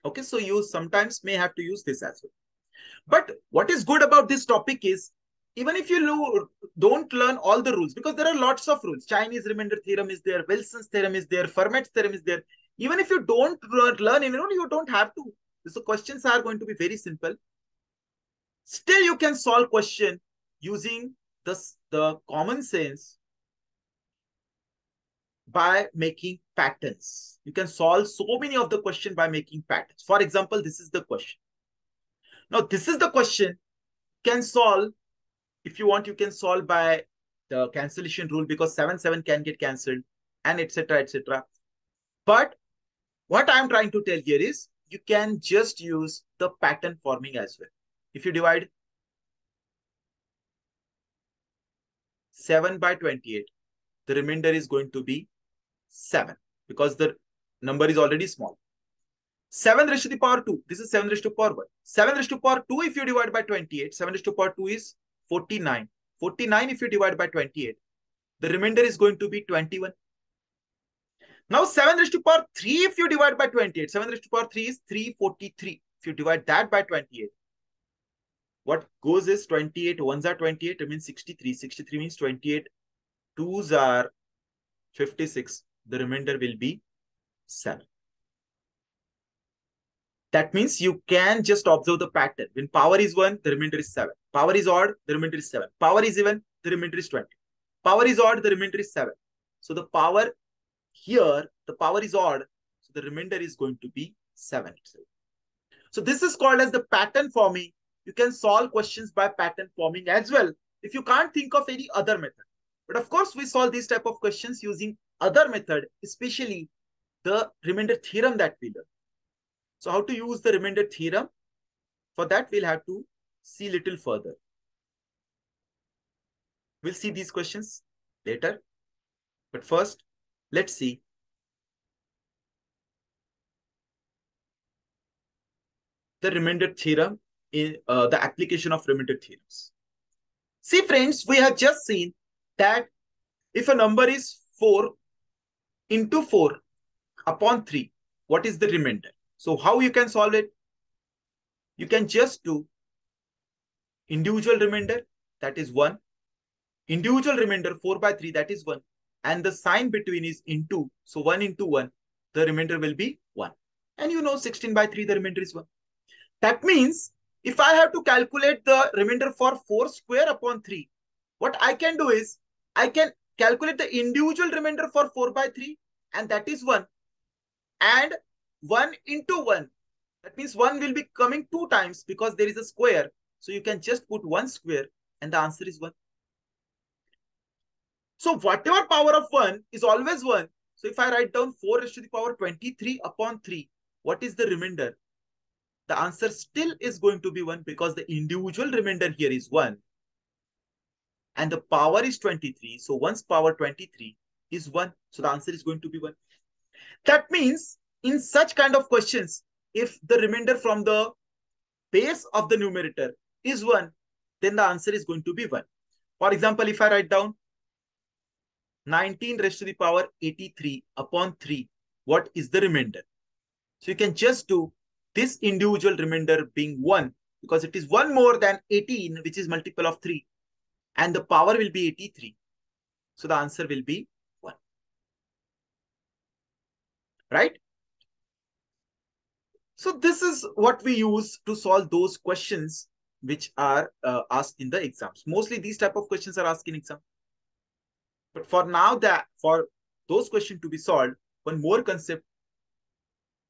Okay, so you sometimes may have to use this as well. But what is good about this topic is, even if you don't learn all the rules, because there are lots of rules. Chinese remainder theorem is there, Wilson's theorem is there, Fermat's theorem is there. Even if you don't learn any rule, you don't have to. So questions are going to be very simple. Still, you can solve question using the common sense by making patterns. You can solve so many of the question by making patterns. For example, this is the question. Now, this is the question. Can solve, if you want, you can solve by the cancellation rule, because 7 can get cancelled, and etc. etc. But what I'm trying to tell here is, you can just use the pattern forming as well. If you divide 7 by 28, the remainder is going to be 7, because the number is already small. 7 raised to the power 2. This is 7 raised to the power 1. 7 raised to the power 2 if you divide by 28. 7 raised to the power 2 is 49. 49 if you divide by 28. The remainder is going to be 21. Now 7 raised to the power 3 if you divide by 28. 7 raised to the power 3 is 343. If you divide that by 28, what goes is 28. 1s are 28. It means 63. 63 means 28. 2s are 56. The remainder will be 7. That means you can just observe the pattern. When power is 1, the remainder is 7. Power is odd, the remainder is 7. Power is even, the remainder is 20. Power is odd, the remainder is 7. So the power here, the power is odd. So the remainder is going to be 7 itself. So this is called as the pattern forming. You can solve questions by pattern forming as well, if you can't think of any other method. But of course, we solve these type of questions using other method, especially the remainder theorem that we learn. So how to use the remainder theorem? For that, we'll have to see little further. We'll see these questions later. But first, let's see the remainder theorem in the application of remainder theorems. See, friends, we have just seen that if a number is 4 into 4 upon 3, what is the remainder? So how you can solve it? You can just do individual remainder, that is 1. Individual remainder 4 by 3, that is 1. And the sign between is into. So 1 into 1, the remainder will be 1. And you know 16 by 3, the remainder is 1. That means if I have to calculate the remainder for 4 square upon 3, what I can do is, I can calculate the individual remainder for 4 by 3, and that is 1. And 1 into 1. That means 1 will be coming 2 times because there is a square. So you can just put 1 square and the answer is 1. So whatever power of 1 is always 1. So if I write down 4 raised to the power 23 upon 3, what is the remainder? The answer still is going to be 1 because the individual remainder here is 1. And the power is 23. So 1's power 23 is 1. So the answer is going to be 1. That means in such kind of questions, if the remainder from the base of the numerator is 1, then the answer is going to be 1. For example, if I write down 19 raised to the power 83 upon 3, what is the remainder? So you can just do this individual remainder being 1 because it is 1 more than 18, which is multiple of 3. And the power will be 83. So the answer will be 1. Right? So this is what we use to solve those questions which are asked in the exams. Mostly these type of questions are asked in exam. But for now, for those questions to be solved, one more concept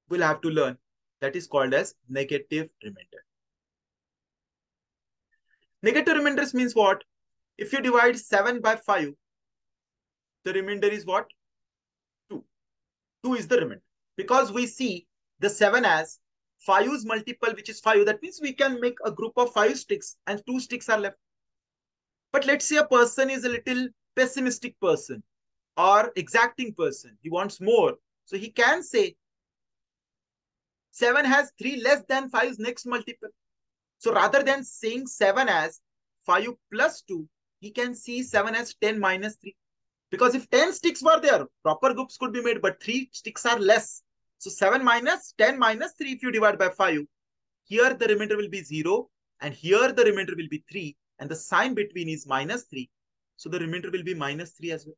we'll have to learn, that is called as negative remainder. Negative remainders means what? If you divide 7 by 5, the remainder is what? 2. 2 is the remainder. Because we see the 7 as 5's multiple, which is 5. That means we can make a group of 5 sticks and 2 sticks are left. But let's say a person is a little pessimistic person or exacting person. He wants more. So he can say 7 has 3 less than 5's next multiple. So rather than saying 7 as 5 plus 2, he can see 7 as 10 minus 3. Because if 10 sticks were there, proper groups could be made, but 3 sticks are less. So 7 minus 10 minus 3, if you divide by 5, here the remainder will be 0, and here the remainder will be 3, and the sign between is minus 3. So the remainder will be minus 3 as well.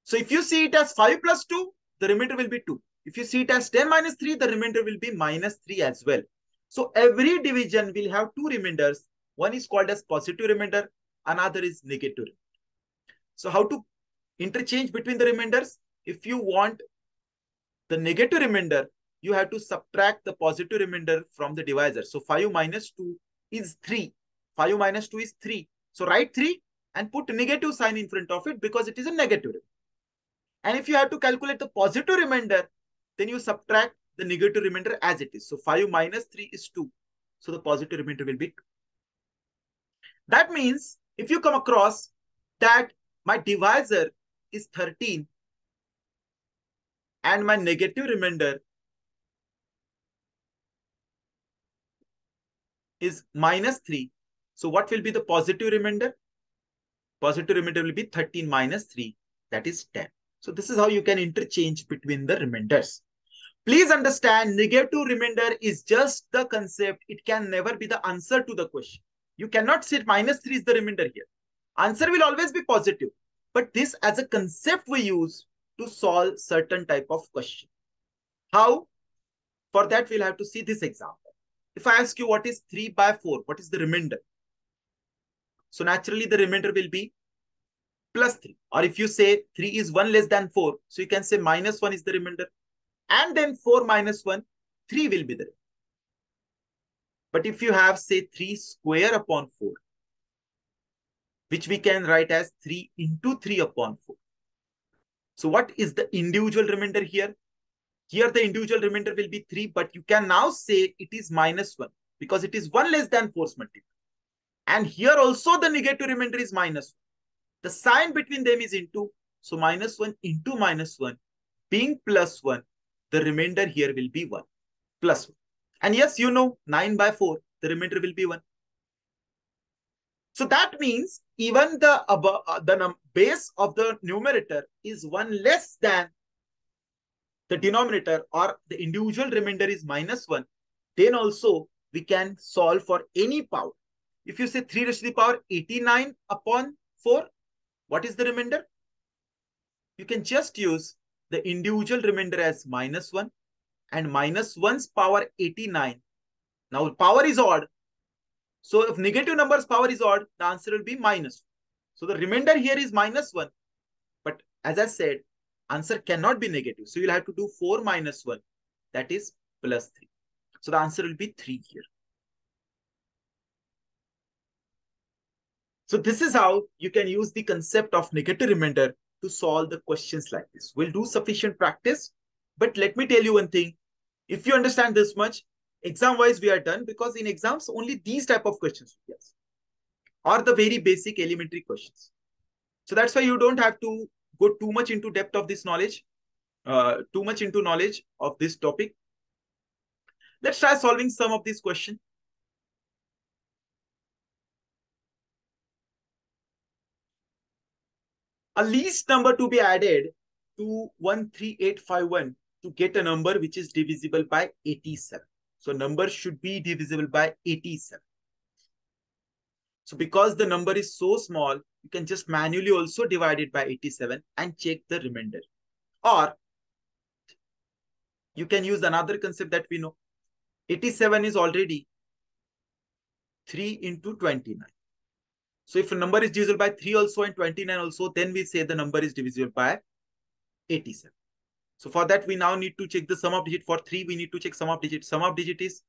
So if you see it as 5 plus 2, the remainder will be 2. If you see it as 10 minus 3, the remainder will be minus 3 as well. So every division will have 2 remainders. One is called as positive remainder, another is negative remainder. So how to interchange between the remainders? If you want the negative remainder, you have to subtract the positive remainder from the divisor. So 5 minus 2 is 3. 5 minus 2 is 3. So write 3 and put negative sign in front of it because it is a negative. And if you have to calculate the positive remainder, then you subtract the negative remainder as it is. So 5 minus 3 is 2. So the positive remainder will be 2. That means if you come across that my divisor is 13 and my negative remainder is minus 3. So what will be the positive remainder? Positive remainder will be 13 minus 3, that is 10. So this is how you can interchange between the remainders. Please understand, negative remainder is just the concept. It can never be the answer to the question. You cannot say minus 3 is the remainder here. Answer will always be positive. But this as a concept we use to solve certain type of question. How? For that, we'll have to see this example. If I ask you what is 3 by 4, what is the remainder? So naturally, the remainder will be plus 3. Or if you say 3 is 1 less than 4, so you can say minus 1 is the remainder. And then 4 minus 1, 3 will be there. But if you have, say, 3 square upon 4, which we can write as 3 into 3 upon 4. So what is the individual remainder here? Here the individual remainder will be 3, but you can now say it is minus 1 because it is 1 less than 4's multiple. And here also the negative remainder is minus 1. The sign between them is into. So minus 1 into minus 1 being plus 1. The remainder here will be 1 plus 1. And yes, you know, 9 by 4, the remainder will be 1. So that means even the base of the numerator is 1 less than the denominator, or the individual remainder is minus 1. Then also we can solve for any power. If you say 3 raised to the power 89 upon 4, what is the remainder? You can just use the individual remainder as minus 1 and minus 1's power 89. Now power is odd. So if negative numbers power is odd, the answer will be minus 1. So the remainder here is minus 1. But as I said, Answer cannot be negative. So you'll have to do 4 minus 1. That is plus 3. So the answer will be 3 here. So this is how you can use the concept of negative remainder to solve the questions like this. We'll do sufficient practice. But let me tell you one thing. If you understand this much, exam-wise we are done, because in exams only these type of questions are the very basic elementary questions. So that's why you don't have to go too much into depth of this knowledge, too much into knowledge of this topic. Let's try solving some of these questions. A least number to be added to 13851 to get a number which is divisible by 87. So number should be divisible by 87. So because the number is so small, you can just manually also divide it by 87 and check the remainder. Or you can use another concept that we know. 87 is already 3 into 29. So if a number is divisible by 3 also and 29 also, then we say the number is divisible by 87. So for that, we now need to check the sum of digit. For 3, we need to check sum of digit. Sum of digit is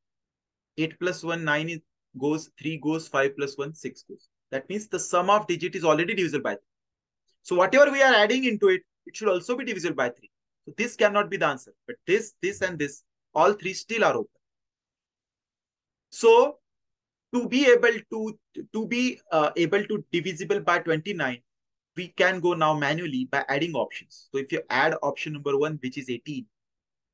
8 plus 1, 9 goes, 3 goes, 5 plus 1, 6 goes. That means the sum of digit is already divisible by 3. So whatever we are adding into it, it should also be divisible by 3. So this cannot be the answer. But this, and this, all three still are open. So to be able to divisible by 29, we can go now manually by adding options. So if you add option number 1, which is 18,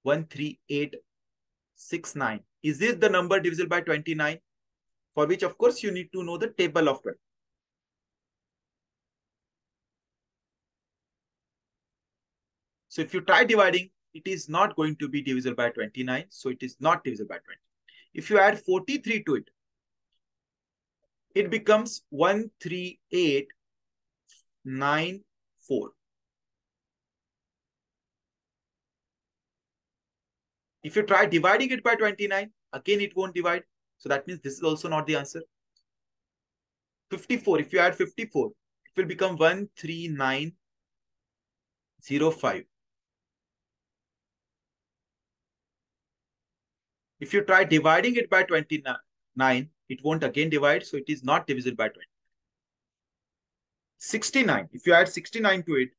13869, is this the number divisible by 29? For which, of course, you need to know the table of 20. So if you try dividing, it is not going to be divisible by 29. So it is not divisible by 20. If you add 43 to it, it becomes 13894. If you try dividing it by 29, again it won't divide. So that means this is also not the answer. 54, if you add 54, it will become 13905. If you try dividing it by 29, it won't again divide. So it is not divisible by 20. 69, if you add 69 to it,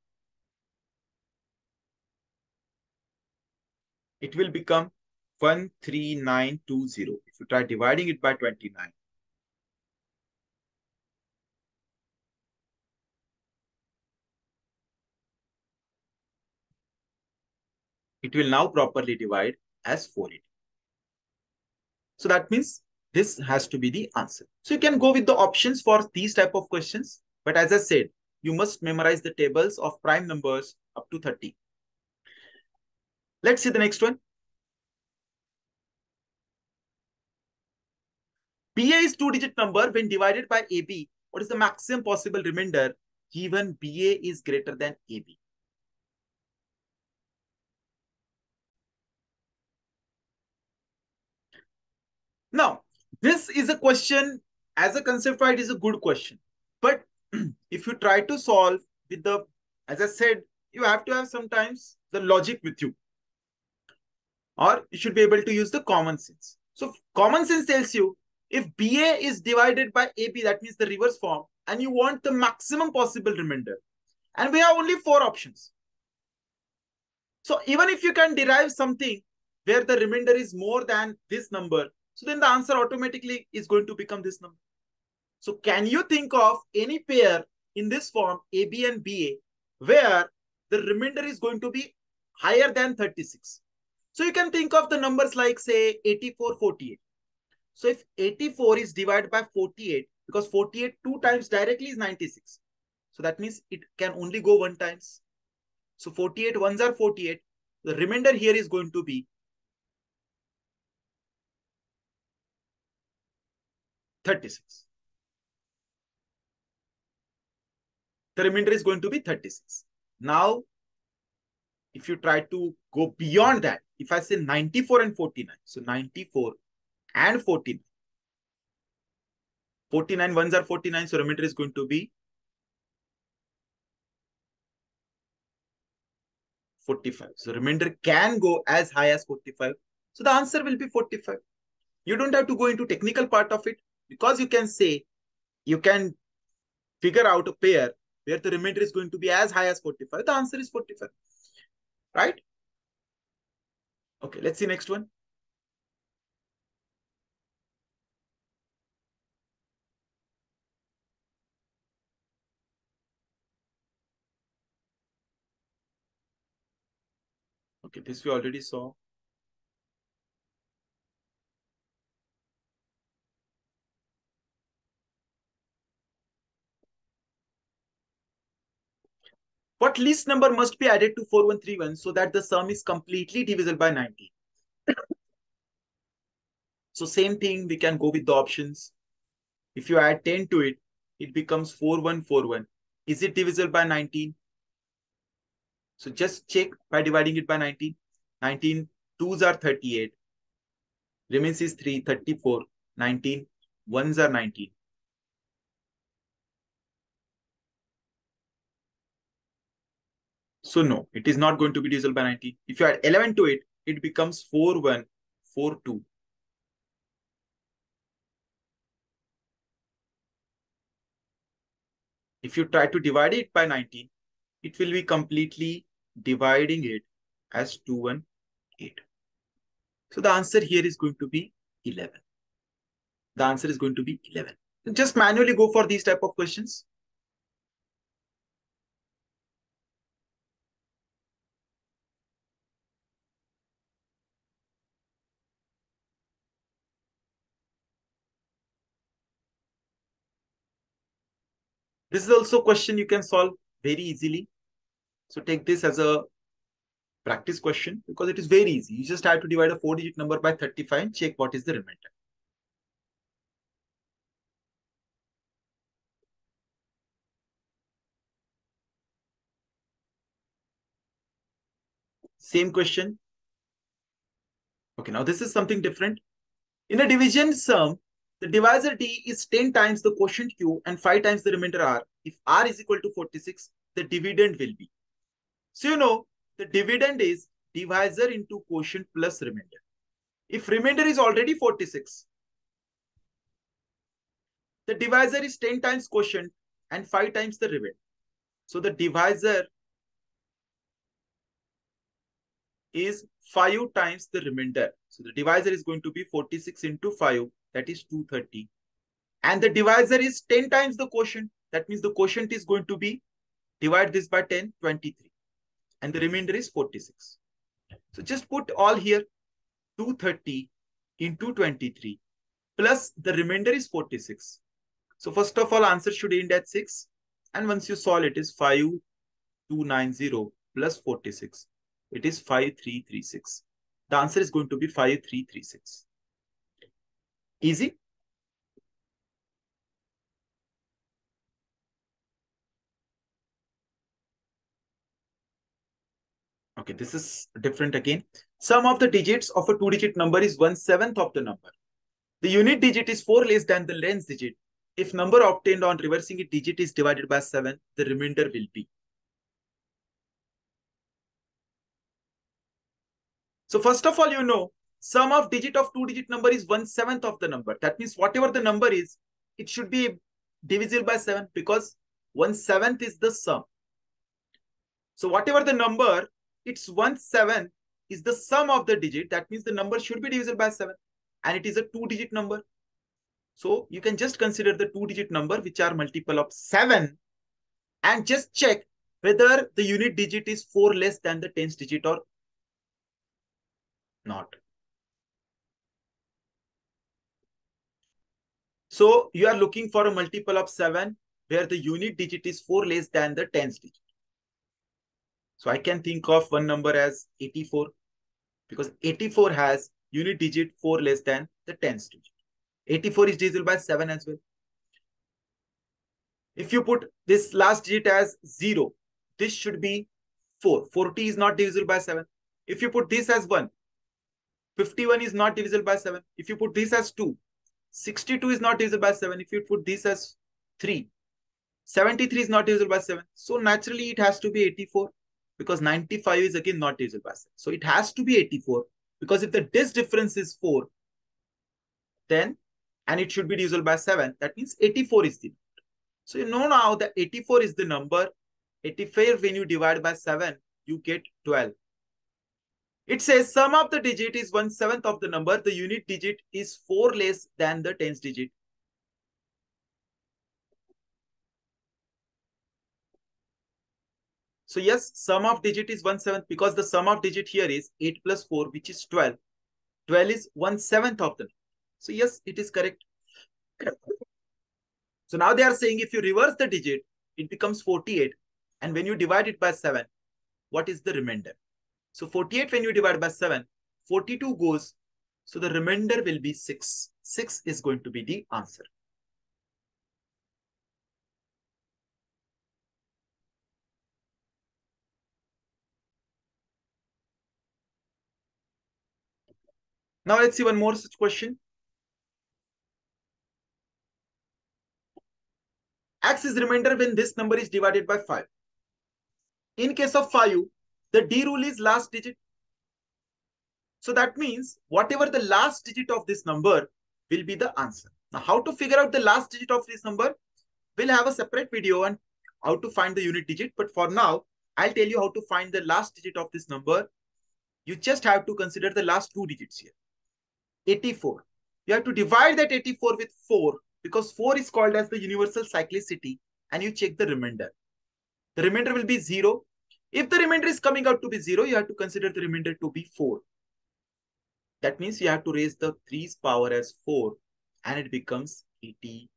it will become 13920. If you try dividing it by 29, it will now properly divide as 480. So that means this has to be the answer. So you can go with the options for these type of questions. But as I said, you must memorize the tables of prime numbers up to 30. Let's see the next one. BA is 2-digit number when divided by AB. What is the maximum possible remainder given BA is greater than AB? Now, this is a question, as a concept, right, is a good question. But if you try to solve with the, as I said, you have to have sometimes the logic with you. Or you should be able to use the common sense. So common sense tells you, if BA is divided by AB, that means the reverse form, and you want the maximum possible remainder. And we have only 4 options. So even if you can derive something where the remainder is more than this number, so then the answer automatically is going to become this number. So can you think of any pair in this form, AB and BA, where the remainder is going to be higher than 36? So you can think of the numbers like, say, 84, 48. So if 84 is divided by 48, because 48 2 times directly is 96. So that means it can only go 1 times. So 48 ones are 48. The remainder here is going to be 36. The remainder is going to be 36. Now, if you try to go beyond that, if I say 94 and 49, so 94 and 49, 49 ones are 49, so remainder is going to be 45. So remainder can go as high as 45. So the answer will be 45. You don't have to go into technical part of it, because you can say, you can figure out a pair where the remainder is going to be as high as 45. The answer is 45. Right? Okay, let's see next one. Okay, this we already saw. What least number must be added to 4131 so that the sum is completely divisible by 19? So same thing, we can go with the options. If you add 10 to it, it becomes 4141. Is it divisible by 19? So just check by dividing it by 19. 19 2s are 38. Remains is 3, 34. 19 1s are 19. So no, it is not going to be divisible by 19. If you add 11 to it, it becomes 4142. If you try to divide it by 19, it will be completely dividing it as 218. So the answer here is going to be 11. The answer is going to be 11. Just manually go for these type of questions. This is also a question you can solve very easily. So take this as a practice question because it is very easy. You just have to divide a 4-digit number by 35 and check what is the remainder. Same question. Okay, now this is something different. In a division sum, the divisor D is 10 times the quotient Q and 5 times the remainder R. If R is equal to 46, the dividend will be. So you know, the dividend is divisor into quotient plus remainder. If remainder is already 46, the divisor is 10 times quotient and 5 times the remainder. So the divisor is 5 times the remainder. So the divisor is going to be 46 into 5, that is 230. And the divisor is 10 times the quotient. That means the quotient is going to be, divide this by 10, 23. And the remainder is 46. So just put all here, 230 into 23 plus the remainder is 46. So first of all, answer should end at 6. And once you solve it is 5290 plus 46. It is 5336. The answer is going to be 5336. Easy. Okay, this is different again. Sum of the digits of a 2-digit number is 1/7 of the number. The unit digit is 4 less than the length digit. If number obtained on reversing it digit is divided by 7, the remainder will be. So first of all, you know, sum of digit of 2-digit number is 1/7 of the number. That means whatever the number is, it should be divisible by 7 because 1/7 is the sum. So whatever the number, it's 1/7 is the sum of the digit. That means the number should be divisible by 7. And it is a 2-digit number. So you can just consider the 2-digit number which are multiple of 7 and just check whether the unit digit is 4 less than the 10th digit or not. So you are looking for a multiple of 7 where the unit digit is 4 less than the 10th digit. So I can think of one number as 84 because 84 has unit digit 4 less than the 10th digit. 84 is divisible by 7 as well. If you put this last digit as 0, this should be 4. 40 is not divisible by 7. If you put this as 1, 51 is not divisible by 7. If you put this as 2, 62 is not divisible by 7. If you put this as 3, 73 is not divisible by 7. So naturally it has to be 84. because 95 is again not divisible by 7. So it has to be 84, because if the difference is 4, then, and it should be divisible by 7, that means 84 is the number. So you know now that 84 is the number. 84 when you divide by 7, you get 12. It says sum of the digit is 1/7 of the number. The unit digit is 4 less than the tens digit. So yes, sum of digit is 1/7 because the sum of digit here is 8 plus 4, which is 12. 12 is 1/7 of the number. So yes, it is correct. So now they are saying if you reverse the digit, it becomes 48. And when you divide it by 7, what is the remainder? So 48 when you divide by 7, 42 goes. So the remainder will be 6. 6 is going to be the answer. Now let's see one more such question. X is remainder when this number is divided by 5. In case of 5, the D rule is last digit. So that means whatever the last digit of this number will be the answer. Now how to figure out the last digit of this number? We'll have a separate video on how to find the unit digit. But for now, I'll tell you how to find the last digit of this number. You just have to consider the last 2 digits here. 84. You have to divide that 84 with 4 because 4 is called as the universal cyclicity, and you check the remainder. The remainder will be 0. If the remainder is coming out to be 0, you have to consider the remainder to be 4. That means you have to raise the 3's power as 4 and it becomes 81.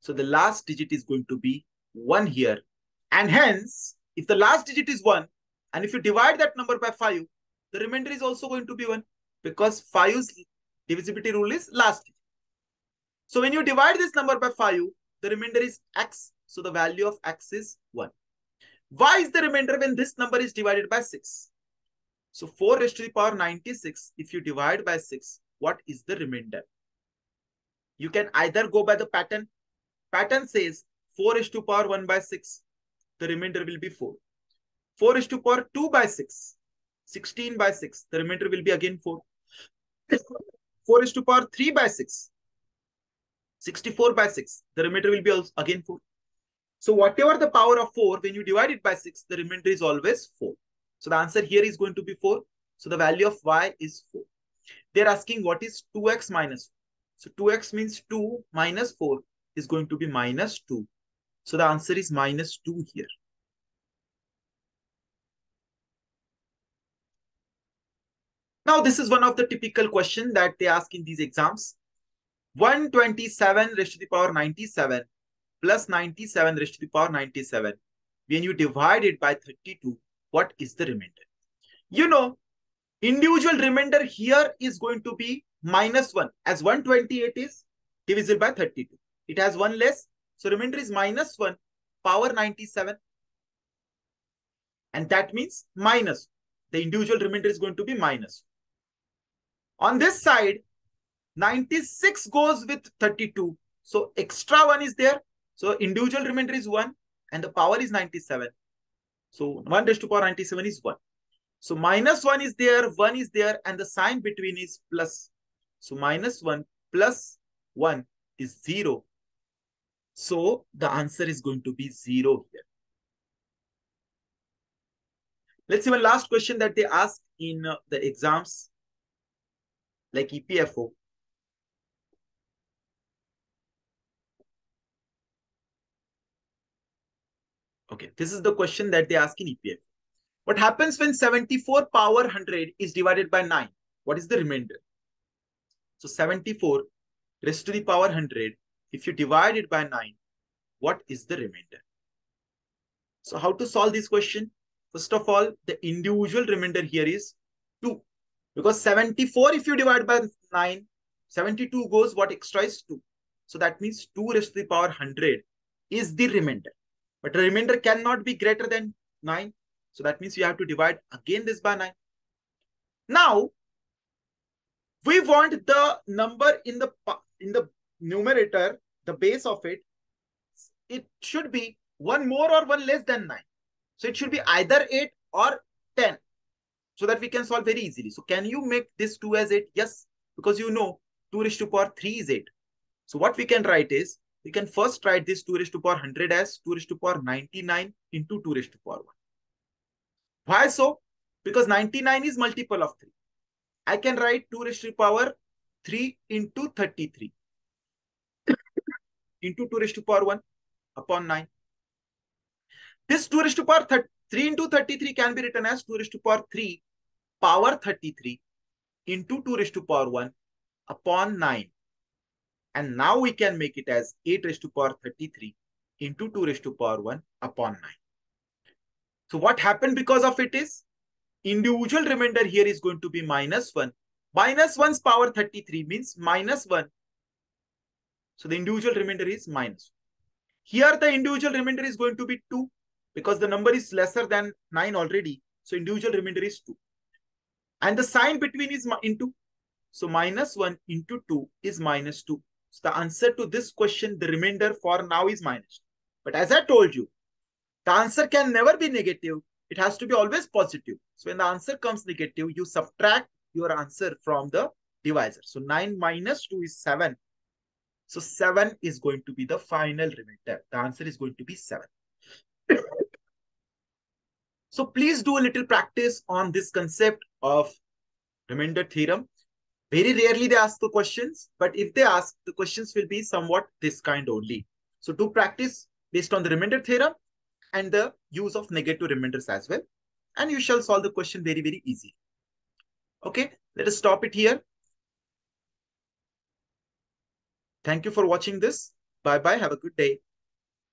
So the last digit is going to be 1 here. And hence, if the last digit is 1, and if you divide that number by 5, the remainder is also going to be 1 because 5's divisibility rule is last digit. So when you divide this number by 5, the remainder is x. So the value of x is 1. Why is the remainder when this number is divided by 6? So 4 raised to the power 96, if you divide by 6, what is the remainder? You can either go by the pattern. Pattern says 4 raised to the power 1 by 6. The remainder will be 4. 4 raised to the power 2 by 6. 16 by 6. The remainder will be again 4. 4 raised to the power 3 by 6. 64 by 6. The remainder will be also again 4. So whatever the power of 4, when you divide it by 6, the remainder is always 4. So the answer here is going to be 4. So the value of y is 4. They're asking what is 2x minus 4. So 2x means 2 minus 4 is going to be minus 2. So the answer is minus 2 here. Now this is one of the typical questions that they ask in these exams. 127 raised to the power 97 plus 97 raised to the power 97. When you divide it by 32, what is the remainder? You know, individual remainder here is going to be minus 1, as 128 is divisible by 32. It has 1 less, so remainder is minus 1 power 97. And that means minus. The individual remainder is going to be minus. On this side, 96 goes with 32. So extra 1 is there. So individual remainder is 1 and the power is 97. So 1 raised to the power 97 is 1. So minus 1 is there, 1 is there, and the sign between is plus. So minus 1 plus 1 is 0. So the answer is going to be 0 here. Let's see one last question that they ask in the exams like EPFO. Okay, this is the question that they ask in EPFO. What happens when 74 power 100 is divided by 9? What is the remainder? So 74 raised to the power 100, if you divide it by 9, what is the remainder? So how to solve this question? First of all, the individual remainder here is 2. Because 74, if you divide by 9, 72 goes, what extra is 2. So that means 2 raised to the power 100 is the remainder. But the remainder cannot be greater than 9. So that means you have to divide again this by 9. Now, we want the number in the numerator, the base of it. It should be 1 more or 1 less than 9. So it should be either 8 or 10, so that we can solve very easily. So can you make this 2 as 8? Yes, because you know 2 raised to power 3 is 8. So what we can write is, we can first write this 2 raised to power 100 as 2 raised to power 99 into 2 raised to power 1. Why so? Because 99 is multiple of 3. I can write 2 raised to power 3 into 33 into 2 raised to power 1 upon 9. This 2 raised to power 3 into 33 can be written as 2 raised to power 3 power 33 into 2 raised to power 1 upon 9. And now we can make it as 8 raised to power 33 into 2 raised to power 1 upon 9. So what happened because of it is, individual remainder here is going to be minus 1. Minus 1's power 33 means minus 1. So the individual remainder is minus 1. Here the individual remainder is going to be 2 because the number is lesser than 9 already. So individual remainder is 2. And the sign between is into. So minus 1 into 2 is minus 2. So the answer to this question, the remainder for now is minus 2. But as I told you, the answer can never be negative. It has to be always positive. So when the answer comes negative, you subtract your answer from the divisor. So 9 minus 2 is 7. So 7 is going to be the final remainder. The answer is going to be 7. So please do a little practice on this concept of remainder theorem. Very rarely they ask the questions, but if they ask, the questions will be somewhat this kind only. So do practice based on the remainder theorem and the use of negative remainders as well. And you shall solve the question very, very easily. Okay, let us stop it here. Thank you for watching this. Bye-bye. Have a good day.